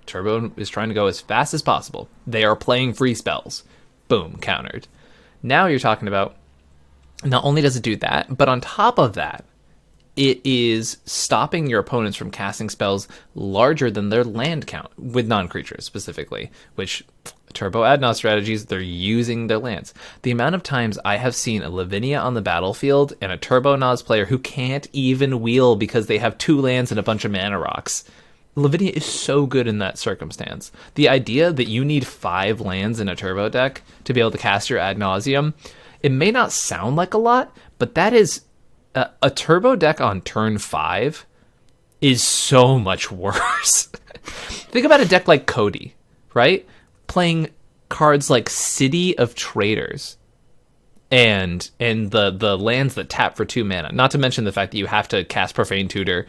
Turbo is trying to go as fast as possible. They are playing free spells. Boom, countered. Now you're talking about, not only does it do that, but on top of that, it is stopping your opponents from casting spells larger than their land count, with non-creatures specifically, which Turbo Adnos strategies, they're using their lands. The amount of times I have seen a Lavinia on the battlefield and a Turbo Nos player who can't even wheel because they have 2 lands and a bunch of mana rocks. Lavinia is so good in that circumstance. The idea that you need 5 lands in a Turbo deck to be able to cast your Ad Nauseam, it may not sound like a lot, but that is a Turbo deck on turn 5 is so much worse. Think about a deck like Cody, right? Playing cards like City of Traders and the lands that tap for 2 mana. Not to mention the fact that you have to cast Profane Tutor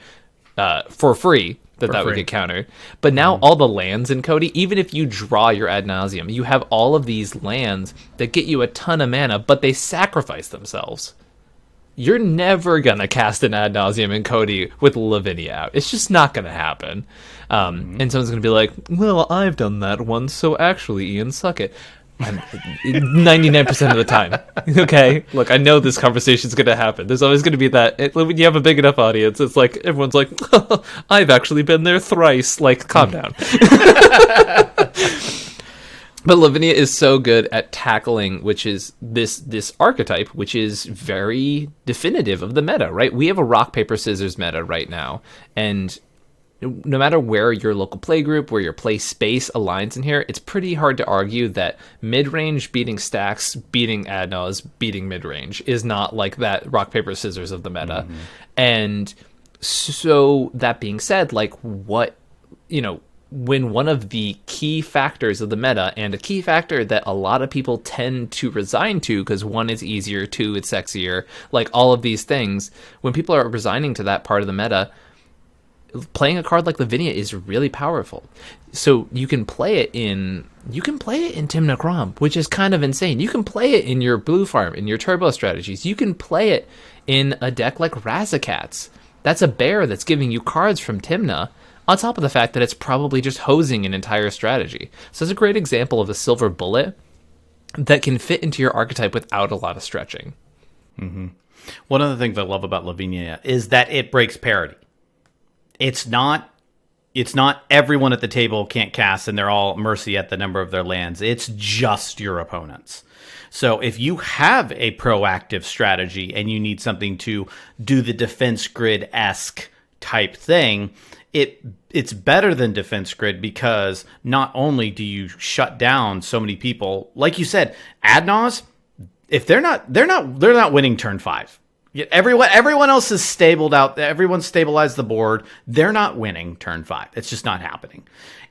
for free, that would get countered. But now all the lands in Cody, even if you draw your Ad Nauseam, you have all of these lands that get you a ton of mana, but they sacrifice themselves. You're never going to cast an Ad Nauseam in Cody with Lavinia out. It's just not going to happen. And someone's going to be like, well, I've done that once, so actually, Ian, suck it. 99% of the time. Okay? Look, I know this conversation's going to happen. There's always going to be that. When you have a big enough audience, it's like, everyone's like, I've actually been there thrice. Like, calm down. But Lavinia is so good at tackling, which is this archetype, which is very definitive of the meta, right? We have a rock, paper, scissors meta right now. And no matter where your local play group, where your play space aligns in here, it's pretty hard to argue that mid-range beating stacks, beating Adnos, beating mid-range is not like that rock, paper, scissors of the meta. And so that being said, like what when one of the key factors of the meta, and a key factor that a lot of people tend to resign to, because 1, it's easier, 2, it's sexier, like all of these things, when people are resigning to that part of the meta, playing a card like Lavinia is really powerful. So you can play it in Tymna Kraum, which is kind of insane. You can play it in your blue farm, in your turbo strategies. You can play it in a deck like Razakats. That's a bear that's giving you cards from Tymna, on top of the fact that it's probably just hosing an entire strategy. So it's a great example of a silver bullet that can fit into your archetype without a lot of stretching. Mm-hmm. One of the things I love about Lavinia is that it breaks parity. It's not everyone at the table can't cast and they're all mercy at the number of their lands. It's just your opponents. So if you have a proactive strategy and you need something to do the defense grid-esque type thing, it's better than defense grid, because not only do you shut down so many people, like you said, Adnaz, if they're not winning turn 5. Everyone else is stabled out. Everyone's stabilized the board. They're not winning turn 5. It's just not happening.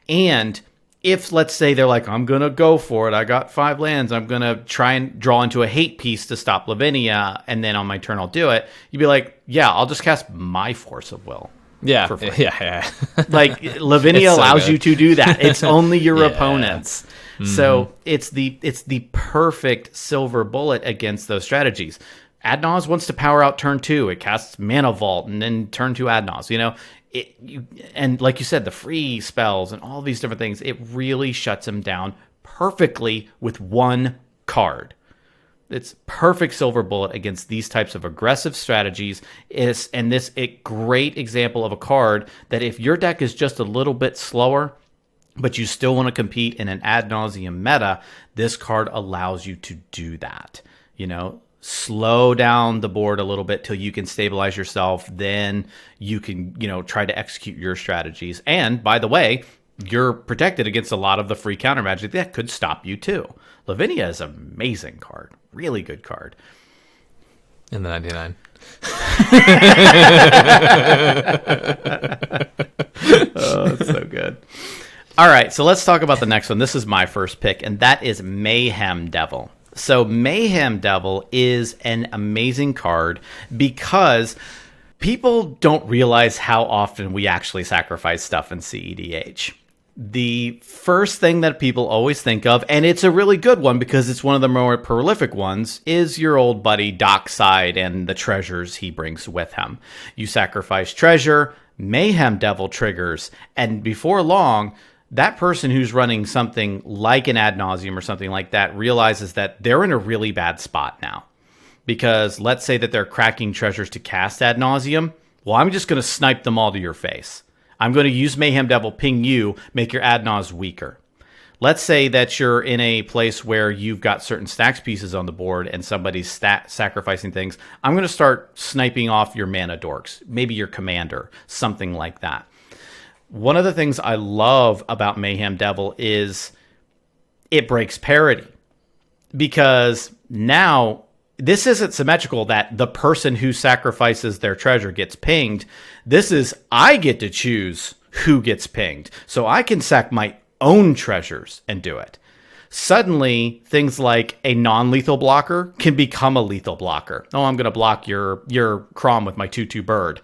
And if, let's say, they're like, I'm going to go for it. I got 5 lands. I'm going to try and draw into a hate piece to stop Lavinia, and then on my turn I'll do it. You'd be like, yeah, I'll just cast my Force of Will. Yeah, for free. Yeah. Like, Lavinia allows you to do that. It's only your opponents. Mm-hmm. So it's the perfect silver bullet against those strategies. Adnaz wants to power out turn 2. It casts Mana Vault, and then turn 2 Adnaz. And like you said, the free spells and all these different things, it really shuts him down perfectly with one card. It's perfect silver bullet against these types of aggressive strategies. This a great example of a card that if your deck is just a little bit slower, but you still want to compete in an ad nauseum meta, this card allows you to do that. Slow down the board a little bit till you can stabilize yourself. Then you can, try to execute your strategies. And by the way, you're protected against a lot of the free counter magic that could stop you too. Lavinia is an amazing card. Really good card. In the 99. Oh, that's so good. All right, so let's talk about the next one. This is my first pick, and that is Mayhem Devil. So Mayhem Devil is an amazing card because people don't realize how often we actually sacrifice stuff in cEDH. The first thing that people always think of, and it's a really good one because it's one of the more prolific ones, is your old buddy Dockside and the treasures he brings with him. You sacrifice treasure, Mayhem Devil triggers, and before long, that person who's running something like an Ad Nauseam or something like that realizes that they're in a really bad spot now. Because let's say that they're cracking treasures to cast Ad Nauseam. Well, I'm just going to snipe them all to your face. I'm going to use Mayhem Devil, ping you, make your Ad Naus weaker. Let's say that you're in a place where you've got certain stacks pieces on the board and somebody's sacrificing things. I'm going to start sniping off your mana dorks, maybe your commander, something like that. One of the things I love about Mayhem Devil is it breaks parity. Because now, this isn't symmetrical that the person who sacrifices their treasure gets pinged. This is, I get to choose who gets pinged. So I can sack my own treasures and do it. Suddenly, things like a non-lethal blocker can become a lethal blocker. Oh, I'm going to block your Crom with my 2/2 bird.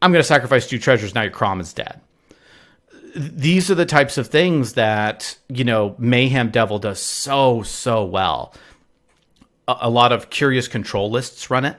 I'm going to sacrifice 2 treasures, now your Crom is dead. These are the types of things that, Mayhem Devil does so well. A lot of Curious Control lists run it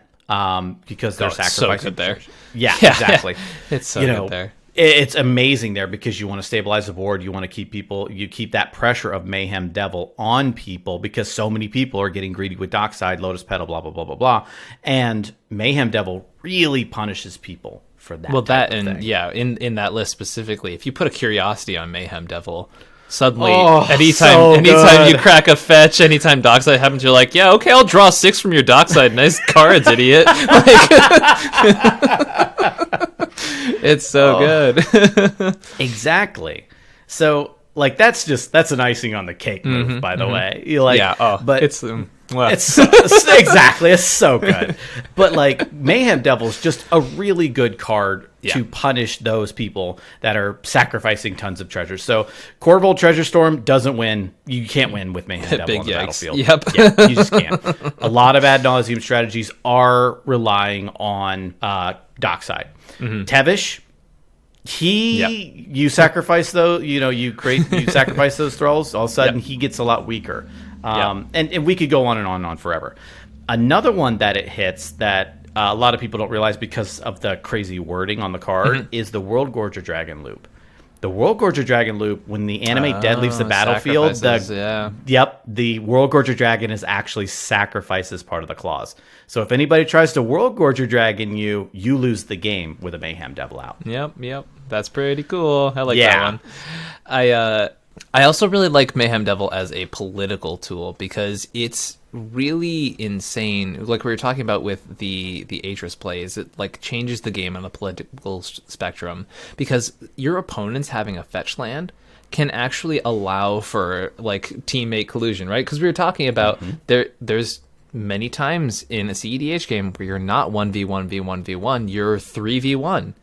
because they're sacrificing. So good there. Yeah, exactly. It's so good there. It's amazing there because you want to stabilize the board. You want to keep that pressure of Mayhem Devil on people because so many people are getting greedy with Dockside, Lotus Petal, blah, blah, blah, blah, blah. And Mayhem Devil really punishes people for that. Well, that and thing. Yeah, in that list specifically, if you put a Curiosity on Mayhem Devil, suddenly anytime you crack a fetch, anytime Dockside happens, you're like, yeah, okay, I'll draw 6 from your Dockside. Nice cards, idiot. It's so good. Exactly. So that's an icing on the cake move, by the way. But it's Well. Exactly, it's so good. But like Mayhem Devil is just a really good card to punish those people that are sacrificing tons of treasures. So Corvold Treasure Storm doesn't win. You can't win with Mayhem Devil on the battlefield. Yep. Yeah, you just can't. A lot of ad nauseum strategies are relying on Dockside. Tevish, you sacrifice those, you sacrifice those thralls, all of a sudden he gets a lot weaker. And we could go on and on and on forever. Another one that it hits that a lot of people don't realize because of the crazy wording on the card is the World Gorger Dragon loop. The World Gorger Dragon loop, when the Animate Dead leaves the battlefield, the World Gorger Dragon is actually sacrificed as part of the clause. So if anybody tries to World Gorger Dragon you lose the game with a Mayhem Devil out. Yep. That's pretty cool. I like that one. I also really like Mayhem Devil as a political tool because it's really insane. Like we were talking about with the Atris plays, it like changes the game on the political spectrum because your opponents having a fetch land can actually allow for like teammate collusion, right? Because we were talking about there's many times in a cEDH game where you're not 1v1v1v1, you're 3v1.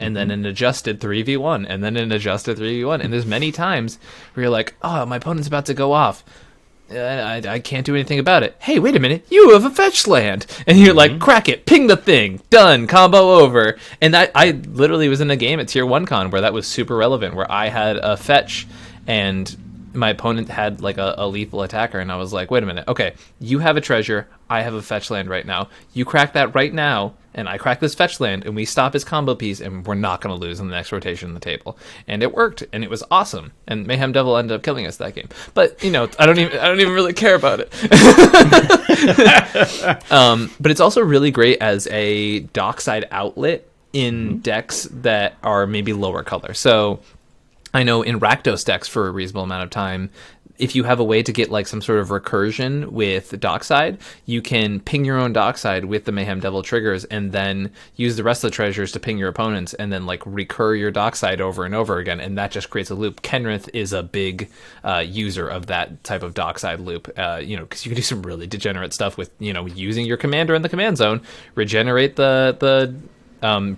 And then an adjusted 3v1, and then an adjusted 3v1. And there's many times where you're like, oh, my opponent's about to go off. I can't do anything about it. Hey, wait a minute. You have a fetch land. And you're like, crack it, ping the thing, done, combo over. And I literally was in a game at Tier 1 Con where that was super relevant, where I had a fetch and my opponent had like a lethal attacker. And I was like, wait a minute. Okay, you have a treasure. I have a fetch land right now. You crack that right now. And I crack this fetch land, and we stop his combo piece, and we're not going to lose in the next rotation on the table. And it worked, and it was awesome. And Mayhem Devil ended up killing us that game. But I don't even really care about it. But it's also really great as a dockside outlet in decks that are maybe lower color. So I know in Rakdos decks for a reasonable amount of time, if you have a way to get like some sort of recursion with Dockside, you can ping your own Dockside with the Mayhem Devil triggers and then use the rest of the treasures to ping your opponents and then like recur your Dockside over and over again. And that just creates a loop. Kenrith is a big user of that type of Dockside loop, because you can do some really degenerate stuff with, using your commander in the command zone, regenerate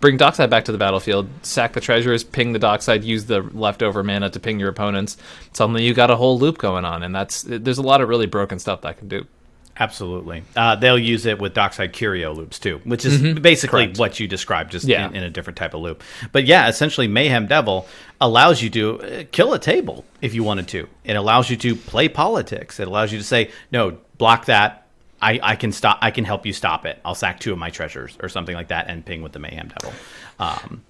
bring Dockside back to the battlefield, sack the treasures, ping the Dockside, use the leftover mana to ping your opponents. Suddenly you got a whole loop going on, and there's a lot of really broken stuff that can do. Absolutely. They'll use it with Dockside Curio loops too, which is basically what you described, just in a different type of loop. But yeah, essentially Mayhem Devil allows you to kill a table if you wanted to. It allows you to play politics. It allows you to say, no, block that. I can stop. I can help you stop it. I'll sack 2 of my treasures or something like that and ping with the Mayhem Devil.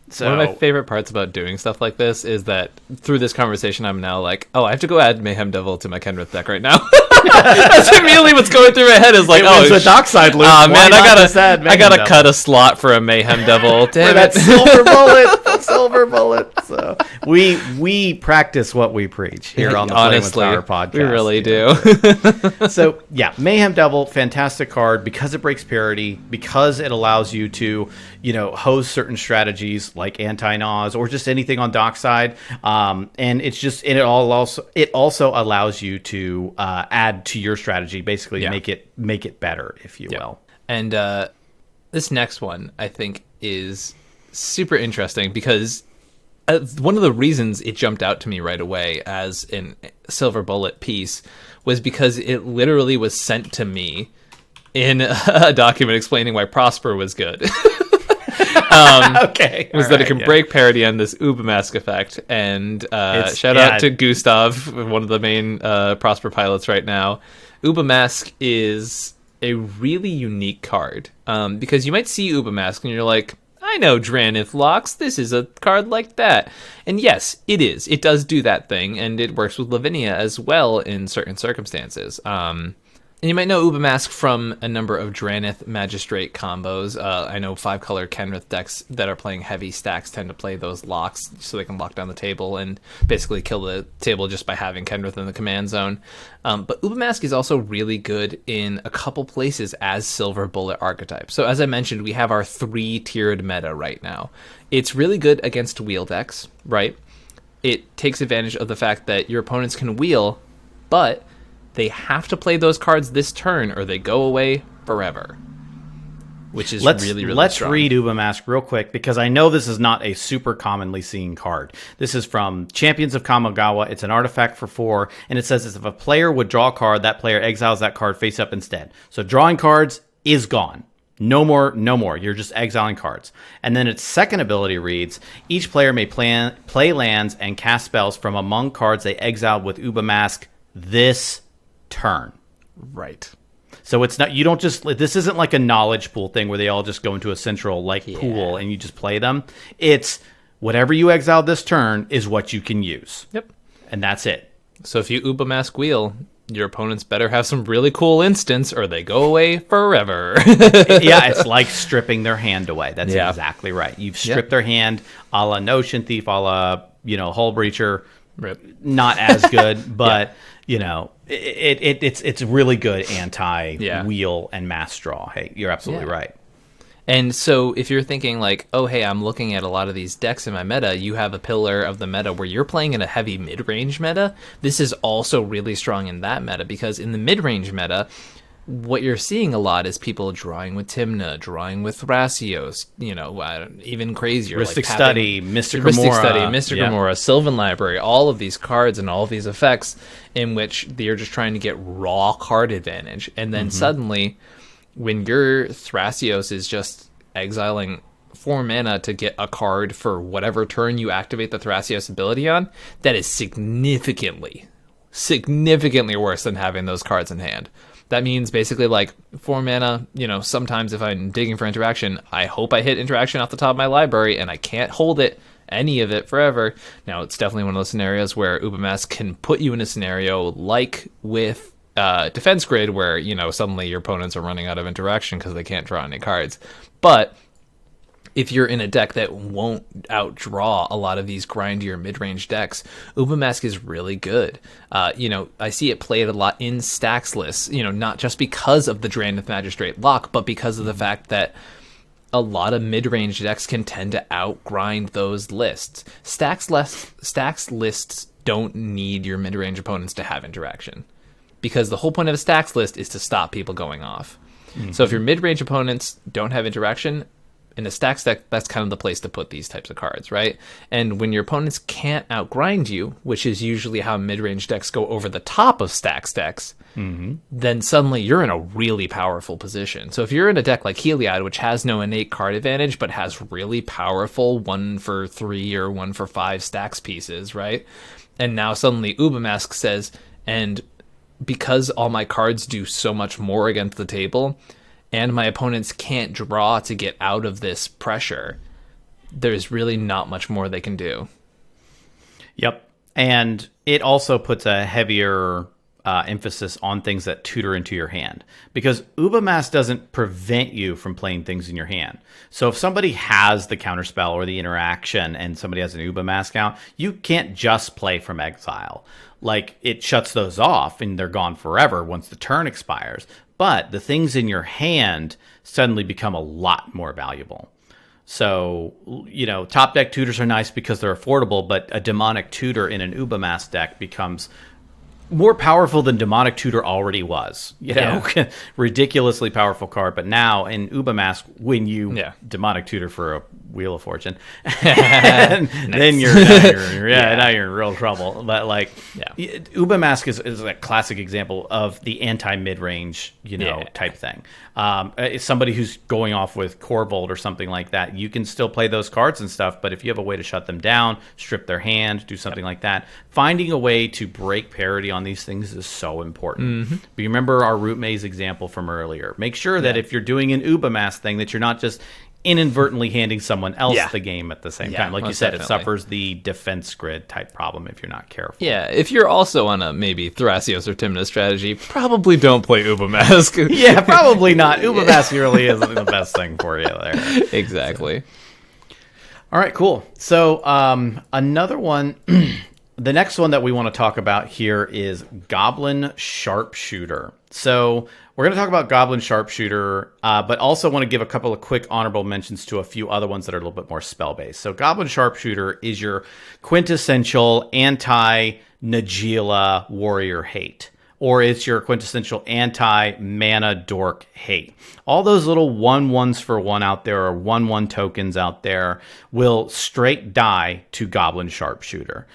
So one of my favorite parts about doing stuff like this is that through this conversation, I'm now like, oh, I have to go add Mayhem Devil to my Kenrith deck right now. That's immediately what's going through my head is like, it's a Dockside loop. Oh man, I gotta cut a slot for a Mayhem Devil. Damn it, that silver bullet. So we practice what we preach here on the Flame with Power podcast. We really do. So yeah, Mayhem Devil, fantastic card because it breaks parity, because it allows you to hose certain strategies like anti-Naws or just anything on Dockside. And it also allows you to add to your strategy, basically make it better, if you will. And this next one I think is super interesting because one of the reasons it jumped out to me right away as a silver bullet piece was because it literally was sent to me in a document explaining why Prosper was good. Okay. It was that it can break parity on this Uba Mask effect. And shout out to Gustav, one of the main Prosper pilots right now. Uba Mask is a really unique card because you might see Uba Mask and you're like, I know Dranith locks. This is a card like that. And yes, it is. It does do that thing, and it works with Lavinia as well in certain circumstances. And you might know Uba Mask from a number of Dranith Magistrate combos. I know 5-color Kenrith decks that are playing heavy stacks tend to play those locks so they can lock down the table and basically kill the table just by having Kenrith in the command zone. But Uba Mask is also really good in a couple places as Silver Bullet archetype. So as I mentioned, we have our 3-tiered meta right now. It's really good against wheel decks, right? It takes advantage of the fact that your opponents can wheel, but they have to play those cards this turn or they go away forever. Which is really Let's read Uba Mask real quick, because I know this is not a super commonly seen card. This is from Champions of Kamigawa. It's an artifact for 4, and it says if a player would draw a card, that player exiles that card face up instead. So drawing cards is gone. No more. You're just exiling cards. And then its second ability reads, each player may play lands and cast spells from among cards they exiled with Uba Mask this turn. Right. So it's not, you don't just, this isn't like a knowledge pool thing where they all just go into a central pool and you just play them. It's whatever you exile this turn is what you can use. Yep. And that's it. So if you Uba Mask wheel, your opponents better have some really cool instants or they go away forever. Yeah, it's like stripping their hand away. That's exactly right. You've stripped their hand, a la Notion Thief, a la, Hull Breacher. Rip. Not as good, but it's really good anti-wheel and mass draw. Hey, you're absolutely right. And so if you're thinking like, oh, hey, I'm looking at a lot of these decks in my meta, you have a pillar of the meta where you're playing in a heavy mid-range meta. This is also really strong in that meta, because in the mid-range meta, what you're seeing a lot is people drawing with Tymna, drawing with Thrasios, even crazier. Mystic Study, Mystic Remora, Sylvan Library, all of these cards and all of these effects in which you're just trying to get raw card advantage. And then suddenly, when your Thrasios is just exiling 4 mana to get a card for whatever turn you activate the Thrasios ability on, that is significantly worse than having those cards in hand. That means basically like 4 mana, sometimes if I'm digging for interaction, I hope I hit interaction off the top of my library and I can't hold any of it forever. Now, it's definitely one of those scenarios where Uba Mask can put you in a scenario like with Defense Grid where, suddenly your opponents are running out of interaction because they can't draw any cards. But if you're in a deck that won't outdraw a lot of these grindier mid-range decks, Uba Mask is really good. I see it played a lot in stacks lists, not just because of the Drannith Magistrate lock, but because of the fact that a lot of mid-range decks can tend to outgrind those lists. Stacks lists don't need your mid-range opponents to have interaction, because the whole point of a stacks list is to stop people going off. So if your mid-range opponents don't have interaction, in a stacks deck, that's kind of the place to put these types of cards, right? And when your opponents can't outgrind you, which is usually how mid-range decks go over the top of stacks decks, then suddenly you're in a really powerful position. So if you're in a deck like Heliod, which has no innate card advantage, but has really powerful 1 for 3 or 1 for 5 stacks pieces, right? And now suddenly Uba Mask says, and because all my cards do so much more against the table, and my opponents can't draw to get out of this pressure, there's really not much more they can do. Yep. And it also puts a heavier emphasis on things that tutor into your hand, because Uba Mask doesn't prevent you from playing things in your hand. So if somebody has the counterspell or the interaction and somebody has an Uba Mask out, you can't just play from exile. Like, it shuts those off and they're gone forever once the turn expires. But the things in your hand suddenly become a lot more valuable. So, top deck tutors are nice because they're affordable, but a demonic tutor in an Uba Mask deck becomes more powerful than demonic tutor already was. Ridiculously powerful card. But now in Uba Mask, when you demonic tutor for a Wheel of Fortune, then now you're in real trouble. But Uba Mask is a classic example of the anti mid-range type thing. It's somebody who's going off with Corvold or something like that. You can still play those cards and stuff, but if you have a way to shut them down, strip their hand, do something like that, finding a way to break parity on these things is so important. But you remember our Root Maze example from earlier. Make sure that if you're doing an Uba Mask thing, that you're not just inadvertently handing someone else the game at the same time. Like you said, it suffers the Defense Grid type problem if you're not careful. Yeah, if you're also on a maybe Thrasios or Tymna strategy, probably don't play Uba Mask. Yeah, probably not. Uba Mask really isn't the best thing for you there. Exactly. All right, cool. So another one, the next one that we want to talk about here is Goblin Sharpshooter. So we're going to talk about Goblin Sharpshooter, but also want to give a couple of quick honorable mentions to a few other ones that are a little bit more spell-based. So Goblin Sharpshooter is your quintessential anti-Najeela warrior hate, or it's your quintessential anti-mana dork hate. All those little 1/1s for 1 out there, or 1/1 tokens out there, will straight die to Goblin Sharpshooter.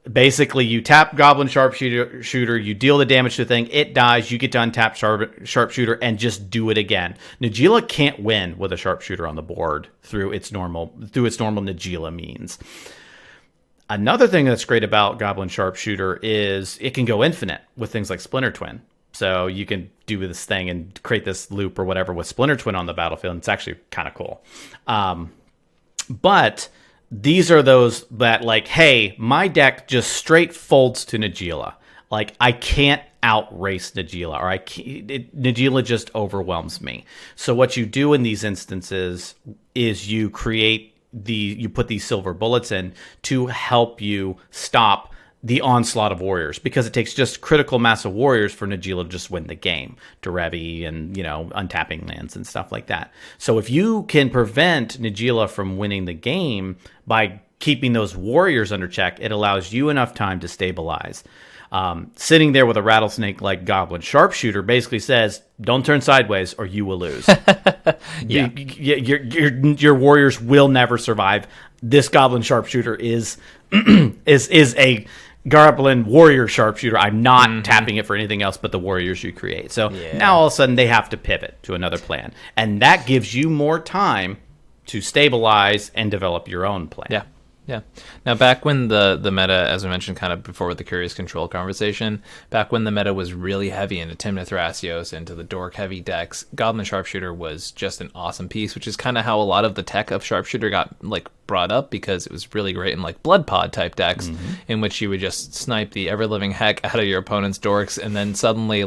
Basically, you tap Goblin Sharpshooter, you deal the damage to the thing, it dies, you get to untap Sharpshooter and just do it again. Najeela can't win with a Sharpshooter on the board through its normal Najeela means. Another thing that's great about Goblin Sharpshooter is it can go infinite with things like Splinter Twin. So you can do this thing and create this loop or whatever with Splinter Twin on the battlefield. It's actually kind of cool. But these are those that, like, hey, my deck just straight folds to Najeela. Like, I can't outrace Najeela, or Najeela just overwhelms me. So what you do in these instances is you put these silver bullets in to help you stop the onslaught of warriors, because it takes just critical mass of warriors for Najeela to just win the game, to Derevi and, untapping lands and stuff like that. So if you can prevent Najeela from winning the game by keeping those warriors under check, it allows you enough time to stabilize. Sitting there with a rattlesnake like Goblin Sharpshooter basically says, don't turn sideways or you will lose. Yeah. Your warriors will never survive. This Goblin Sharpshooter is a Goblin Warrior Sharpshooter. I'm not tapping it for anything else but the warriors you create. So now all of a sudden they have to pivot to another plan. And that gives you more time to stabilize and develop your own plan. Yeah. Yeah. Now, back when the meta, as we mentioned kind of before with the Curious Control conversation, back when the meta was really heavy into Tymna Thrasios, into the dork-heavy decks, Goblin Sharpshooter was just an awesome piece, which is kind of how a lot of the tech of Sharpshooter got, brought up, because it was really great in, Blood Pod type decks, in which you would just snipe the ever-living heck out of your opponent's dorks, and then suddenly,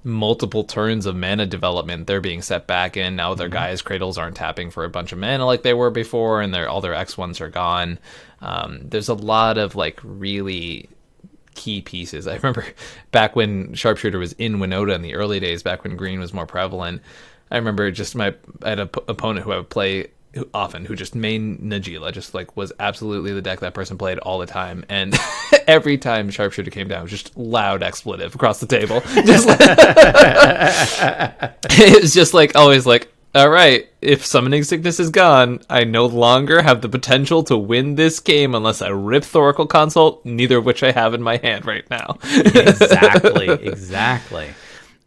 multiple turns of mana development, they're being set back in. Now their Gaia's Cradles aren't tapping for a bunch of mana like they were before, and all their X1s are gone. There's a lot of really key pieces. I remember back when Sharpshooter was in Winota in the early days, back when green was more prevalent, I remember I had an opponent who I would play often, who just main Najeela, just was absolutely the deck that person played all the time, and every time Sharpshooter came down, it was just loud expletive across the table. It was just always all right, if Summoning Sickness is gone, I no longer have the potential to win this game unless I rip Thoracle Consult, neither of which I have in my hand right now. Exactly.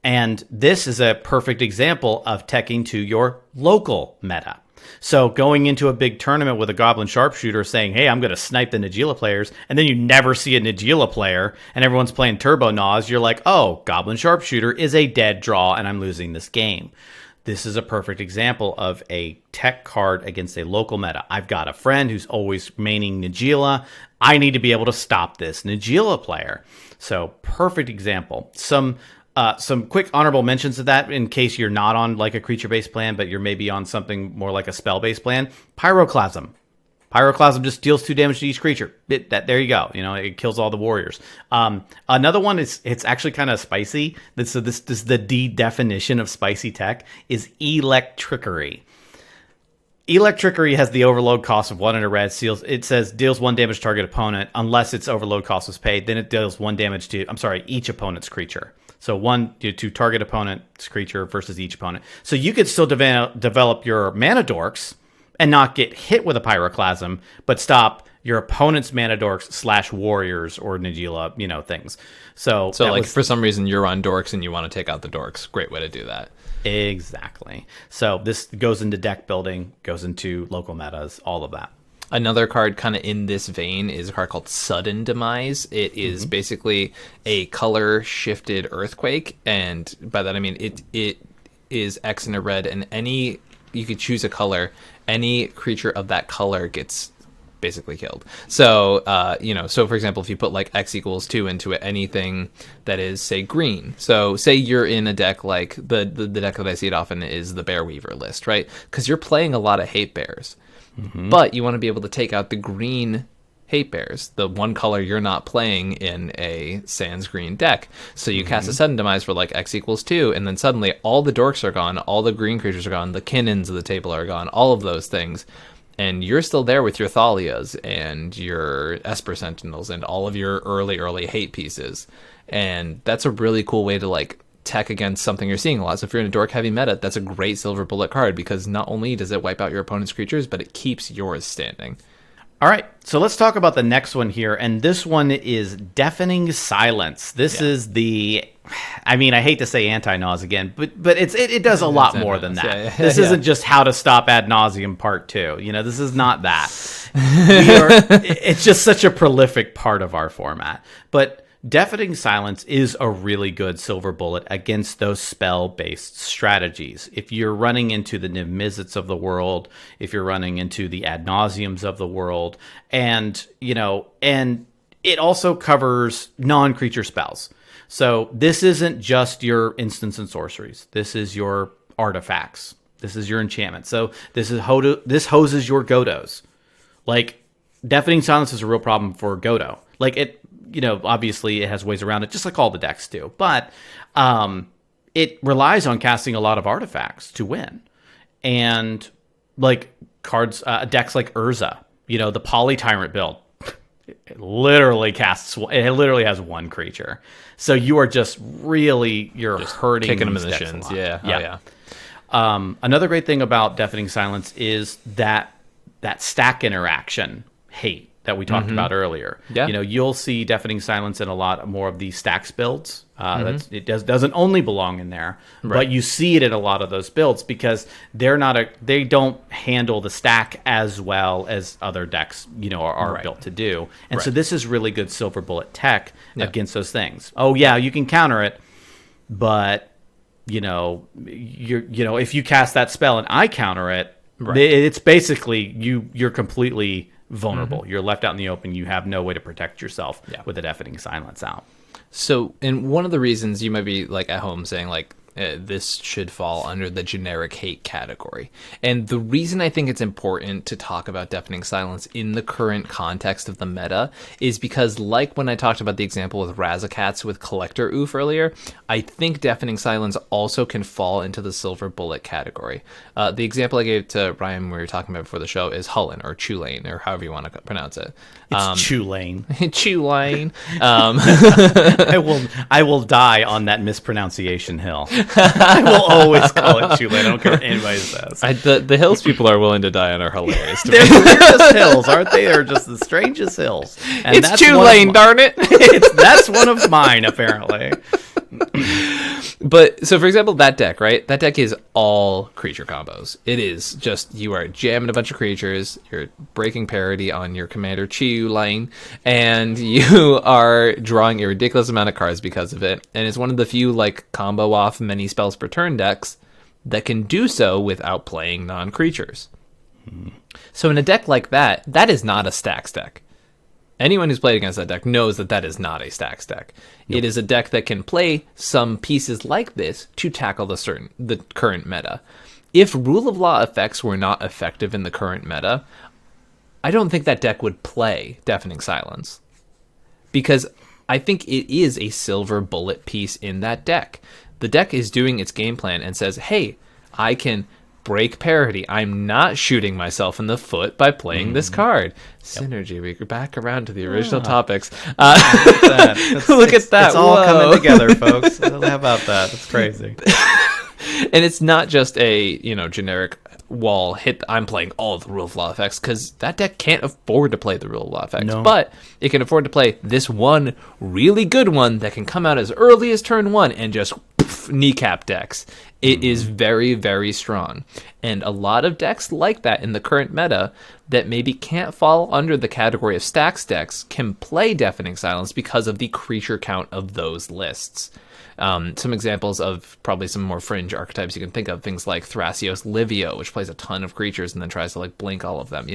And this is a perfect example of teching to your local meta. So going into a big tournament with a Goblin Sharpshooter saying, hey, I'm going to snipe the Najeela players, and then you never see a Najeela player, and everyone's playing Turbo Naws, you're like, oh, Goblin Sharpshooter is a dead draw, and I'm losing this game. This is a perfect example of a tech card against a local meta. I've got a friend who's always maining Najeela. I need to be able to stop this Najeela player. So perfect example. Some quick honorable mentions of that in case you're not on a creature-based plan, but you're maybe on something more like a spell-based plan. Pyroclasm. Pyroclasm just deals 2 damage to each creature. There you go. It kills all the warriors. Another one it's actually kind of spicy. This is the D definition of spicy tech is Electrickery. Electrickery has the overload cost of 1 in a red. It says deals 1 damage to target opponent unless its overload cost was paid. Then it deals 1 damage to each opponent's creature. So 1 to target opponent's creature versus each opponent. So you could still develop your mana dorks and not get hit with a Pyroclasm, but stop your opponent's mana dorks / warriors or Najeela, things. So for some reason you're on dorks and you want to take out the dorks. Great way to do that. Exactly. So this goes into deck building, goes into local metas, all of that. Another card kind of in this vein is a card called Sudden Demise. It is basically a color shifted Earthquake, and by that I mean it is X in a red, and you could choose a color. Any creature of that color gets basically killed. So, so for example, if you put X = 2 into it, anything that is, say, green. So say you're in a deck like the deck that I see it often is the Bear Weaver list, right? Because you're playing a lot of hate bears. But you want to be able to take out the green hate bears, the one color you're not playing in a sans green deck. So you cast a Sudden Demise for X = 2, and then suddenly all the dorks are gone, all the green creatures are gone, the Kinnons of the table are gone, all of those things. And you're still there with your Thalias and your Esper Sentinels and all of your early hate pieces. And that's a really cool way to like tech against something you're seeing a lot. So if you're in a dork heavy meta, that's a great silver bullet card, because not only does it wipe out your opponent's creatures, but it keeps yours standing. All right, so let's talk about the next one here, and this one is Deafening Silence. This is the, I mean, I hate to say anti-nause again, but it does a lot more than that. This isn't just how to stop ad nauseum part 2. You know, this is not that. It's just such a prolific part of our format. But Deafening Silence is a really good silver bullet against those spell-based strategies. If you're running into the Niv Mizzets of the world, if you're running into the ad nauseums of the world, and, you know, and it also covers non-creature spells. So this isn't just your instants and sorceries. This is your artifacts. This is your enchantment. So this hoses your Godos. Like, Deafening Silence is a real problem for Godo. Like, it, you know, obviously it has ways around it, just like all the decks do. But it relies on casting a lot of artifacts to win. And, like, cards, decks like Urza, you know, the Poly Tyrant build, it literally has one creature. So you are just hurting kicking them in the shins. Yeah. Another great thing about Deafening Silence is that stack interaction hate that we talked about earlier. Yeah. You know, you'll see Deafening Silence in a lot more of these stacks builds. It doesn't only belong in there, but you see it in a lot of those builds because they don't handle the stack as well as other decks, you know, are built to do. And so this is really good silver bullet tech against those things. Oh yeah, you can counter it, but you know, if you cast that spell and I counter it, it's basically you're completely vulnerable. You're left out in the open. You have no way to protect yourself with a Deafening Silence out. So, and one of the reasons you might be like at home saying like, this should fall under the generic hate category. And the reason I think it's important to talk about Deafening Silence in the current context of the meta is because, like when I talked about the example with Razakats with Collector Oof earlier, I think Deafening Silence also can fall into the silver bullet category. The example I gave to Ryan when we were talking about before the show is Hullen or Chulane, or however you want to pronounce it. It's Chulane. Chulane. I will die on that mispronunciation hill. I will always call it Chulane. I don't care what anybody says. The hills people are willing to die on are hilarious. They're the weirdest hills, aren't they? They're just the strangest hills. And it's Chulane, darn it! That's one of mine, apparently. But so, for example, that deck, right? That deck is all creature combos. It is just you are jamming a bunch of creatures, you're breaking parity on your Commander Chi lane, and you are drawing a ridiculous amount of cards because of it. And it's one of the few like combo off many spells per turn decks that can do so without playing non-creatures. So in a deck like that, that is not a stacks deck. Anyone who's played against that deck knows that that is not a stacks deck. Nope. It is a deck that can play some pieces like this to tackle the current meta. If Rule of Law effects were not effective in the current meta, I don't think that deck would play Deafening Silence. Because I think it is a silver bullet piece in that deck. The deck is doing its game plan and says, hey, I can break parity. I'm not shooting myself in the foot by playing this card. Synergy. We're back around to the original topics. Look at that. It's all coming together, folks. How about that? That's crazy. And it's not just a, generic wall hit. I'm playing all of the Rule of Law effects because that deck can't afford to play the Rule of Law effects. No. But it can afford to play this one really good one that can come out as early as turn 1 and just kneecap decks. It is very, very strong. And a lot of decks like that in the current meta that maybe can't fall under the category of stacks decks can play Deafening Silence because of the creature count of those lists. Some examples of probably some more fringe archetypes you can think of, things like Thrasios Livio, which plays a ton of creatures and then tries to blink all of them.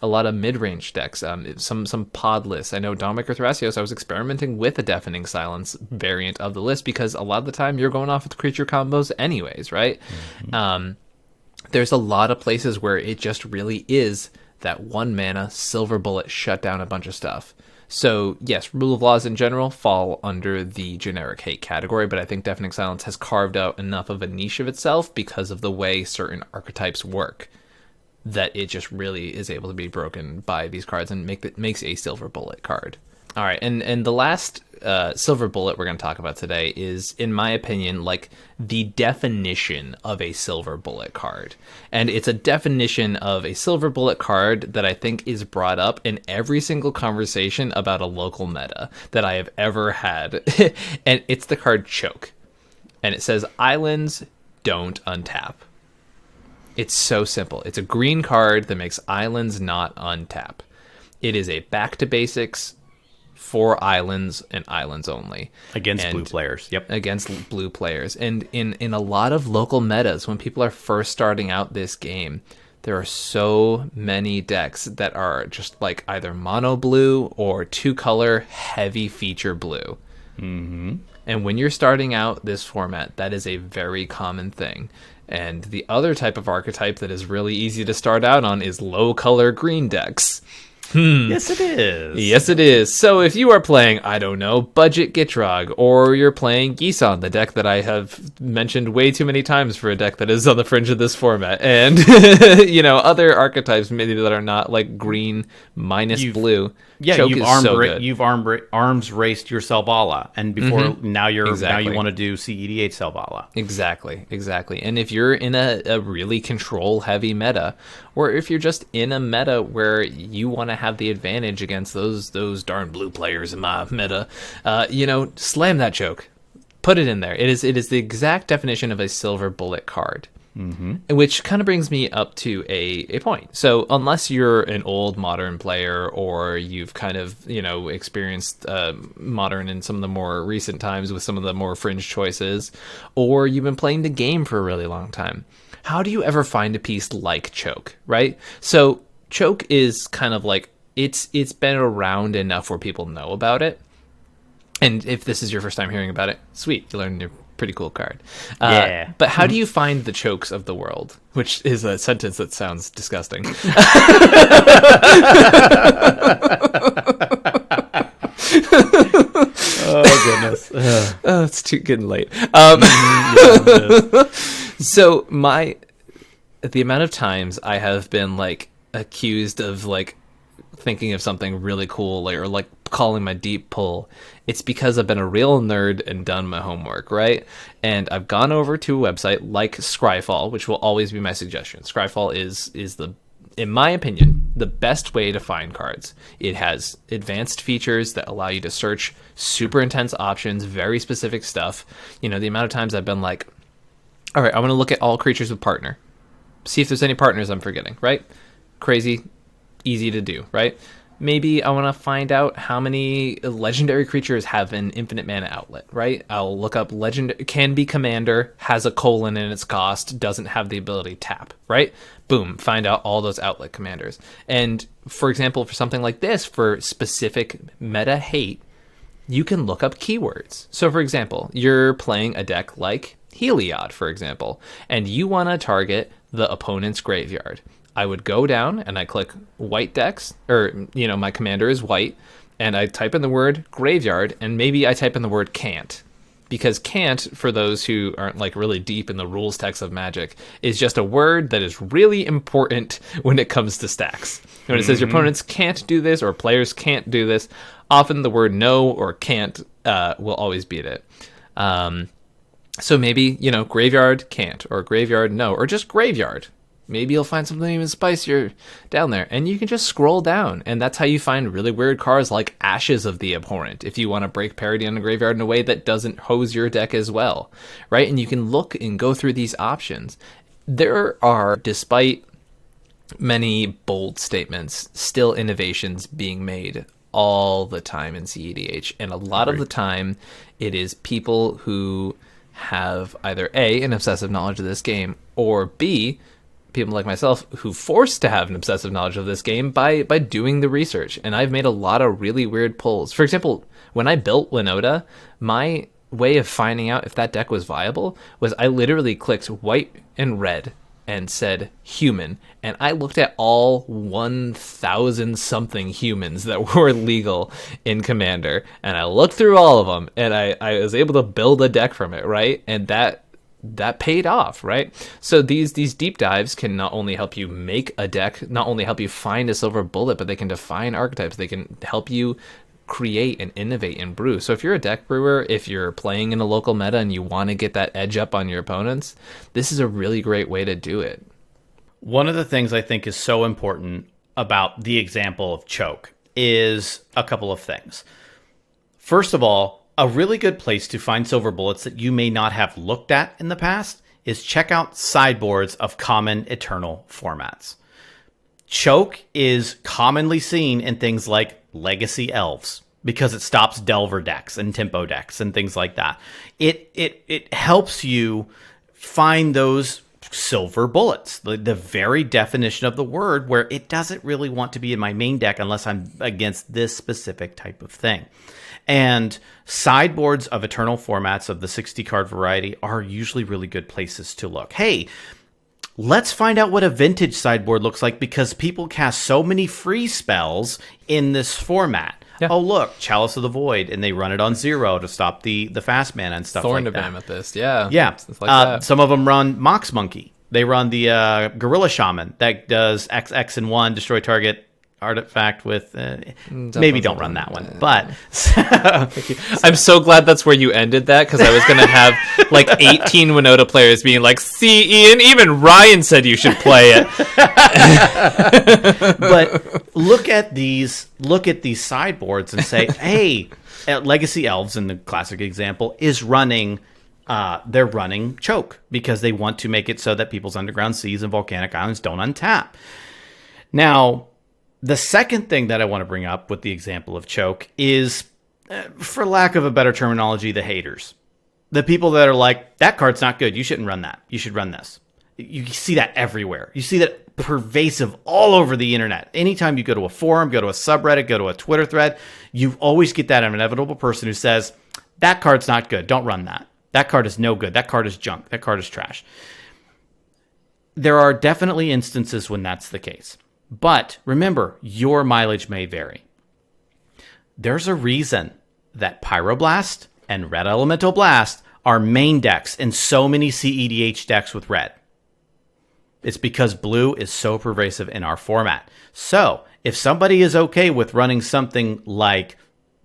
A lot of mid-range decks, some pod lists. I know Dominic or Thrasios, I was experimenting with a Deafening Silence variant of the list because a lot of the time you're going off with creature combos anyways, right? There's a lot of places where it just really is that 1 mana silver bullet shut down a bunch of stuff. So, yes, Rule of Laws in general fall under the generic hate category, but I think Deafening Silence has carved out enough of a niche of itself because of the way certain archetypes work that it just really is able to be broken by these cards and makes a silver bullet card. All right, and the last silver bullet we're going to talk about today is, in my opinion, like the definition of a silver bullet card. And it's a definition of a silver bullet card that I think is brought up in every single conversation about a local meta that I have ever had. And it's the card Choke. And it says, islands don't untap. It's so simple. It's a green card that makes islands not untap. It is a back to basics for islands and islands only. Against blue players. Yep. Against blue players. And in a lot of local metas, when people are first starting out this game, there are so many decks that are just like either mono blue or two color heavy feature blue. Mm-hmm. And when you're starting out this format, that is a very common thing. And the other type of archetype that is really easy to start out on is low color green decks. Yes, it is. Yes, it is. So if you are playing, I don't know, Budget Gitrog, or you're playing Gisan, the deck that I have mentioned way too many times for a deck that is on the fringe of this format, and, you know, other archetypes maybe that are not like green minus blue. Yeah, Choke you've arms raced your Selvala, and before now you want to do cEDH Selvala. Exactly. And if you're in a really control heavy meta, or if you're just in a meta where you want to have the advantage against those darn blue players in my meta, you know, slam that Choke, put it in there. It is the exact definition of a silver bullet card. Mm-hmm. Which kind of brings me up to a point. So unless you're an old modern player, or you've kind of, you know, experienced modern in some of the more recent times with some of the more fringe choices, or you've been playing the game for a really long time, how do you ever find a piece like Choke, right? So Choke is kind of like, it's been around enough where people know about it. And if this is your first time hearing about it, sweet, you learned your pretty cool card. Yeah. But how do you find the Chokes of the world? Which is a sentence that sounds disgusting. Oh, goodness. Oh, it's getting late. So the amount of times I have been like accused of like thinking of something really cool, like, or like calling my deep pull, it's because I've been a real nerd and done my homework, right? And I've gone over to a website like Scryfall, which will always be my suggestion. Scryfall is the, in my opinion, the best way to find cards. It has advanced features that allow you to search super intense options, very specific stuff. You know, the amount of times I've been like, all right, I want to look at all creatures with partner, see if there's any partners I'm forgetting, right? Crazy easy to do, right? Maybe I want to find out how many legendary creatures have an infinite mana outlet, right? I'll look up can be commander, has a colon in its cost, doesn't have the ability tap, right? Boom, find out all those outlet commanders. And for example, for something like this, for specific meta hate, you can look up keywords. So for example, you're playing a deck like Heliod, for example, and you want to target the opponent's graveyard. I would go down and I click white decks, or, you know, my commander is white, and I type in the word graveyard, and maybe I type in the word can't. Because can't, for those who aren't like really deep in the rules text of Magic, is just a word that is really important when it comes to stacks. When it says your opponents can't do this, or players can't do this, often the word no or can't will always beat it. So maybe, you know, graveyard can't, or graveyard no, or just graveyard. Maybe you'll find something even spicier down there. And you can just scroll down. And that's how you find really weird cards like Ashes of the Abhorrent, if you want to break parity on a graveyard in a way that doesn't hose your deck as well, right? And you can look and go through these options. There are, despite many bold statements, still innovations being made all the time in cEDH. And a lot of the time, it is people who have either A, an obsessive knowledge of this game, or B, people like myself who forced to have an obsessive knowledge of this game by doing the research. And I've made a lot of really weird pulls. For example, when I built Winota, my way of finding out if that deck was viable was I literally clicked white and red and said human, and I looked at all 1,000 something humans that were legal in Commander, and I looked through all of them, and I was able to build a deck from it, right? And that paid off, right? So these deep dives can not only help you make a deck, not only help you find a silver bullet, but they can define archetypes. They can help you create and innovate and brew. So if you're a deck brewer, if you're playing in a local meta and you want to get that edge up on your opponents, this is a really great way to do it. One of the things I think is so important about the example of choke is a couple of things. First of all, a really good place to find silver bullets that you may not have looked at in the past is check out sideboards of common Eternal formats. Choke is commonly seen in things like Legacy Elves because it stops Delver decks and Tempo decks and things like that. It helps you find those silver bullets, the very definition of the word, where it doesn't really want to be in my main deck unless I'm against this specific type of thing. And sideboards of Eternal formats of the 60 card variety are usually really good places to look. Hey, let's find out what a vintage sideboard looks like because people cast so many free spells in this format. Yeah. Oh, look, Chalice of the Void, and they run it on 0 to stop the fast mana and stuff Thorn like that. Thorn of Amethyst, yeah. Yeah. Like that. Some of them run Mox Monkey. They run the Gorilla Shaman that does XX and 1, destroy target artifact with... maybe don't run that one. But... I'm so glad that's where you ended that, because I was going to have like 18 Winota players being like, see, Ian, even Ryan said you should play it. But look at these sideboards and say, hey, Legacy Elves, in the classic example, is running... they're running Choke because they want to make it so that people's Underground Seas and Volcanic Islands don't untap. Now... the second thing that I want to bring up with the example of Choke is, for lack of a better terminology, the haters. The people that are like, that card's not good. You shouldn't run that. You should run this. You see that everywhere. You see that pervasive all over the internet. Anytime you go to a forum, go to a subreddit, go to a Twitter thread, you always get that inevitable person who says, that card's not good. Don't run that. That card is no good. That card is junk. That card is trash. There are definitely instances when that's the case. But remember, your mileage may vary. There's a reason that Pyroblast and Red Elemental Blast are main decks in so many cEDH decks with red. It's because blue is so pervasive in our format. So, if somebody is okay with running something like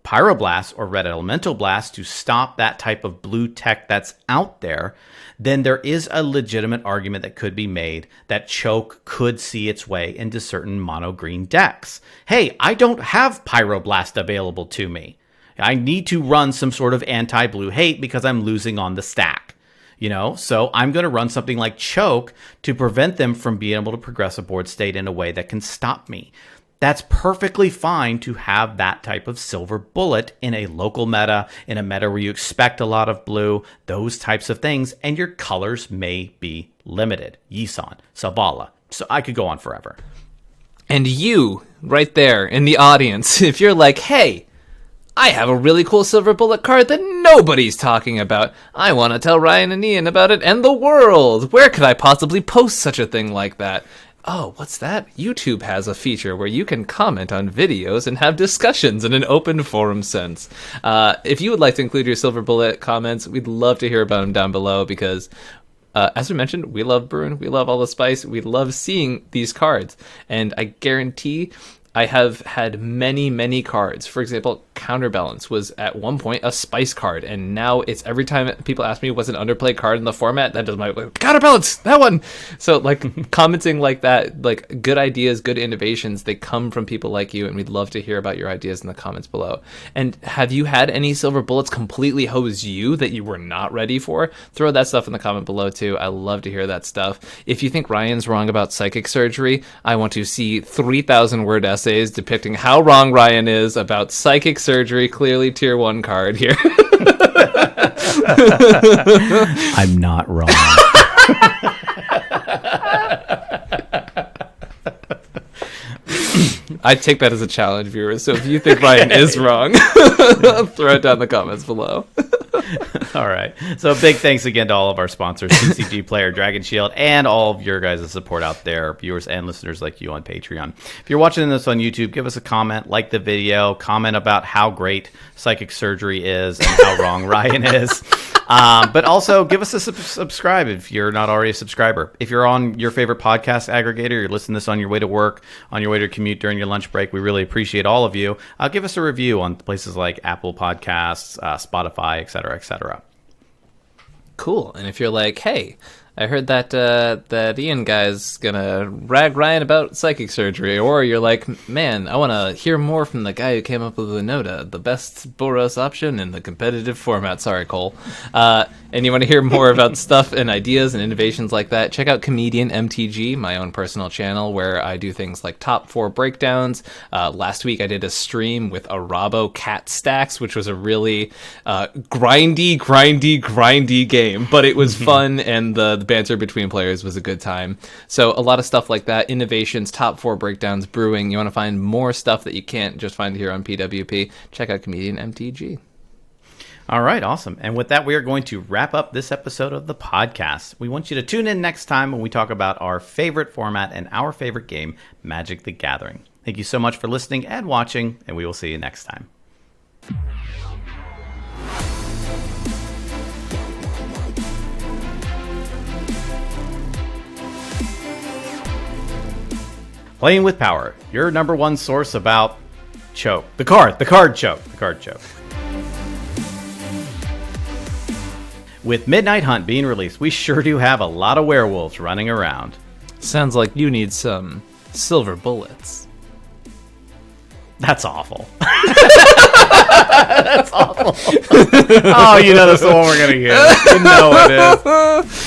Pyroblast or Red Elemental Blast to stop that type of blue tech that's out there, then there is a legitimate argument that could be made that Choke could see its way into certain mono-green decks. Hey, I don't have Pyroblast available to me. I need to run some sort of anti-blue hate because I'm losing on the stack. So I'm going to run something like Choke to prevent them from being able to progress a board state in a way that can stop me. That's perfectly fine to have that type of silver bullet in a local meta, in a meta where you expect a lot of blue, those types of things, and your colors may be limited. Yisan, Sabala. So I could go on forever. And you, right there in the audience, if you're like, hey, I have a really cool silver bullet card that nobody's talking about. I want to tell Ryan and Ian about it and the world. Where could I possibly post such a thing like that? Oh, what's that? YouTube has a feature where you can comment on videos and have discussions in an open forum sense. If you would like to include your silver bullet comments, we'd love to hear about them down below because, as we mentioned, we love Bruin, we love all the spice, we love seeing these cards. And I guarantee I have had many, many cards. For example, Counterbalance was at one point a spice card, and now it's every time people ask me what's an underplayed card in the format, that does my Counterbalance, that one. So like commenting like that, like good ideas, good innovations, they come from people like you, and we'd love to hear about your ideas in the comments below. And have you had any silver bullets completely hose you that you were not ready for? Throw that stuff in the comment below too. I love to hear that stuff. If you think Ryan's wrong about psychic surgery, I want to see 3,000 word essays depicting how wrong Ryan is about psychic surgery. Clearly tier 1 card here. I'm not wrong. I take that as a challenge, viewers. So if you think Ryan is wrong, throw it down in the comments below. All right. So big thanks again to all of our sponsors, CCG Player, Dragon Shield, and all of your guys' support out there, viewers and listeners like you on Patreon. If you're watching this on YouTube, give us a comment, like the video, comment about how great psychic surgery is and how wrong Ryan is. But also give us a subscribe if you're not already a subscriber. If you're on your favorite podcast aggregator, you're listening to this on your way to work, on your way to commute during your lunch break, we really appreciate all of you. Give us a review on places like Apple Podcasts, Spotify, et cetera, et cetera. Cool. And if you're like, hey, I heard that that Ian guy's gonna rag Ryan about psychic surgery, or you're like, man, I want to hear more from the guy who came up with Winota, the best Boros option in the competitive format. Sorry, Cole. And you want to hear more about stuff and ideas and innovations like that, check out Comedian MTG, my own personal channel, where I do things like top 4 breakdowns. Last week I did a stream with Arabo Cat Stacks, which was a really grindy game, but it was fun, and the banter between players was a good time. So a lot of stuff like that, innovations, top 4 breakdowns, brewing. You want to find more stuff that you can't just find here on PWP, check out Comedian MTG. All right, awesome. And with that, we are going to wrap up this episode of the podcast. We want you to tune in next time when we talk about our favorite format and our favorite game, Magic the Gathering. Thank you so much for listening and watching, and we will see you next time. Playing with Power, your number one source about choke. The card choke. With Midnight Hunt being released, we sure do have a lot of werewolves running around. Sounds like you need some silver bullets. That's awful. That's awful. Oh, you know that's the one we're going to get. You know it is.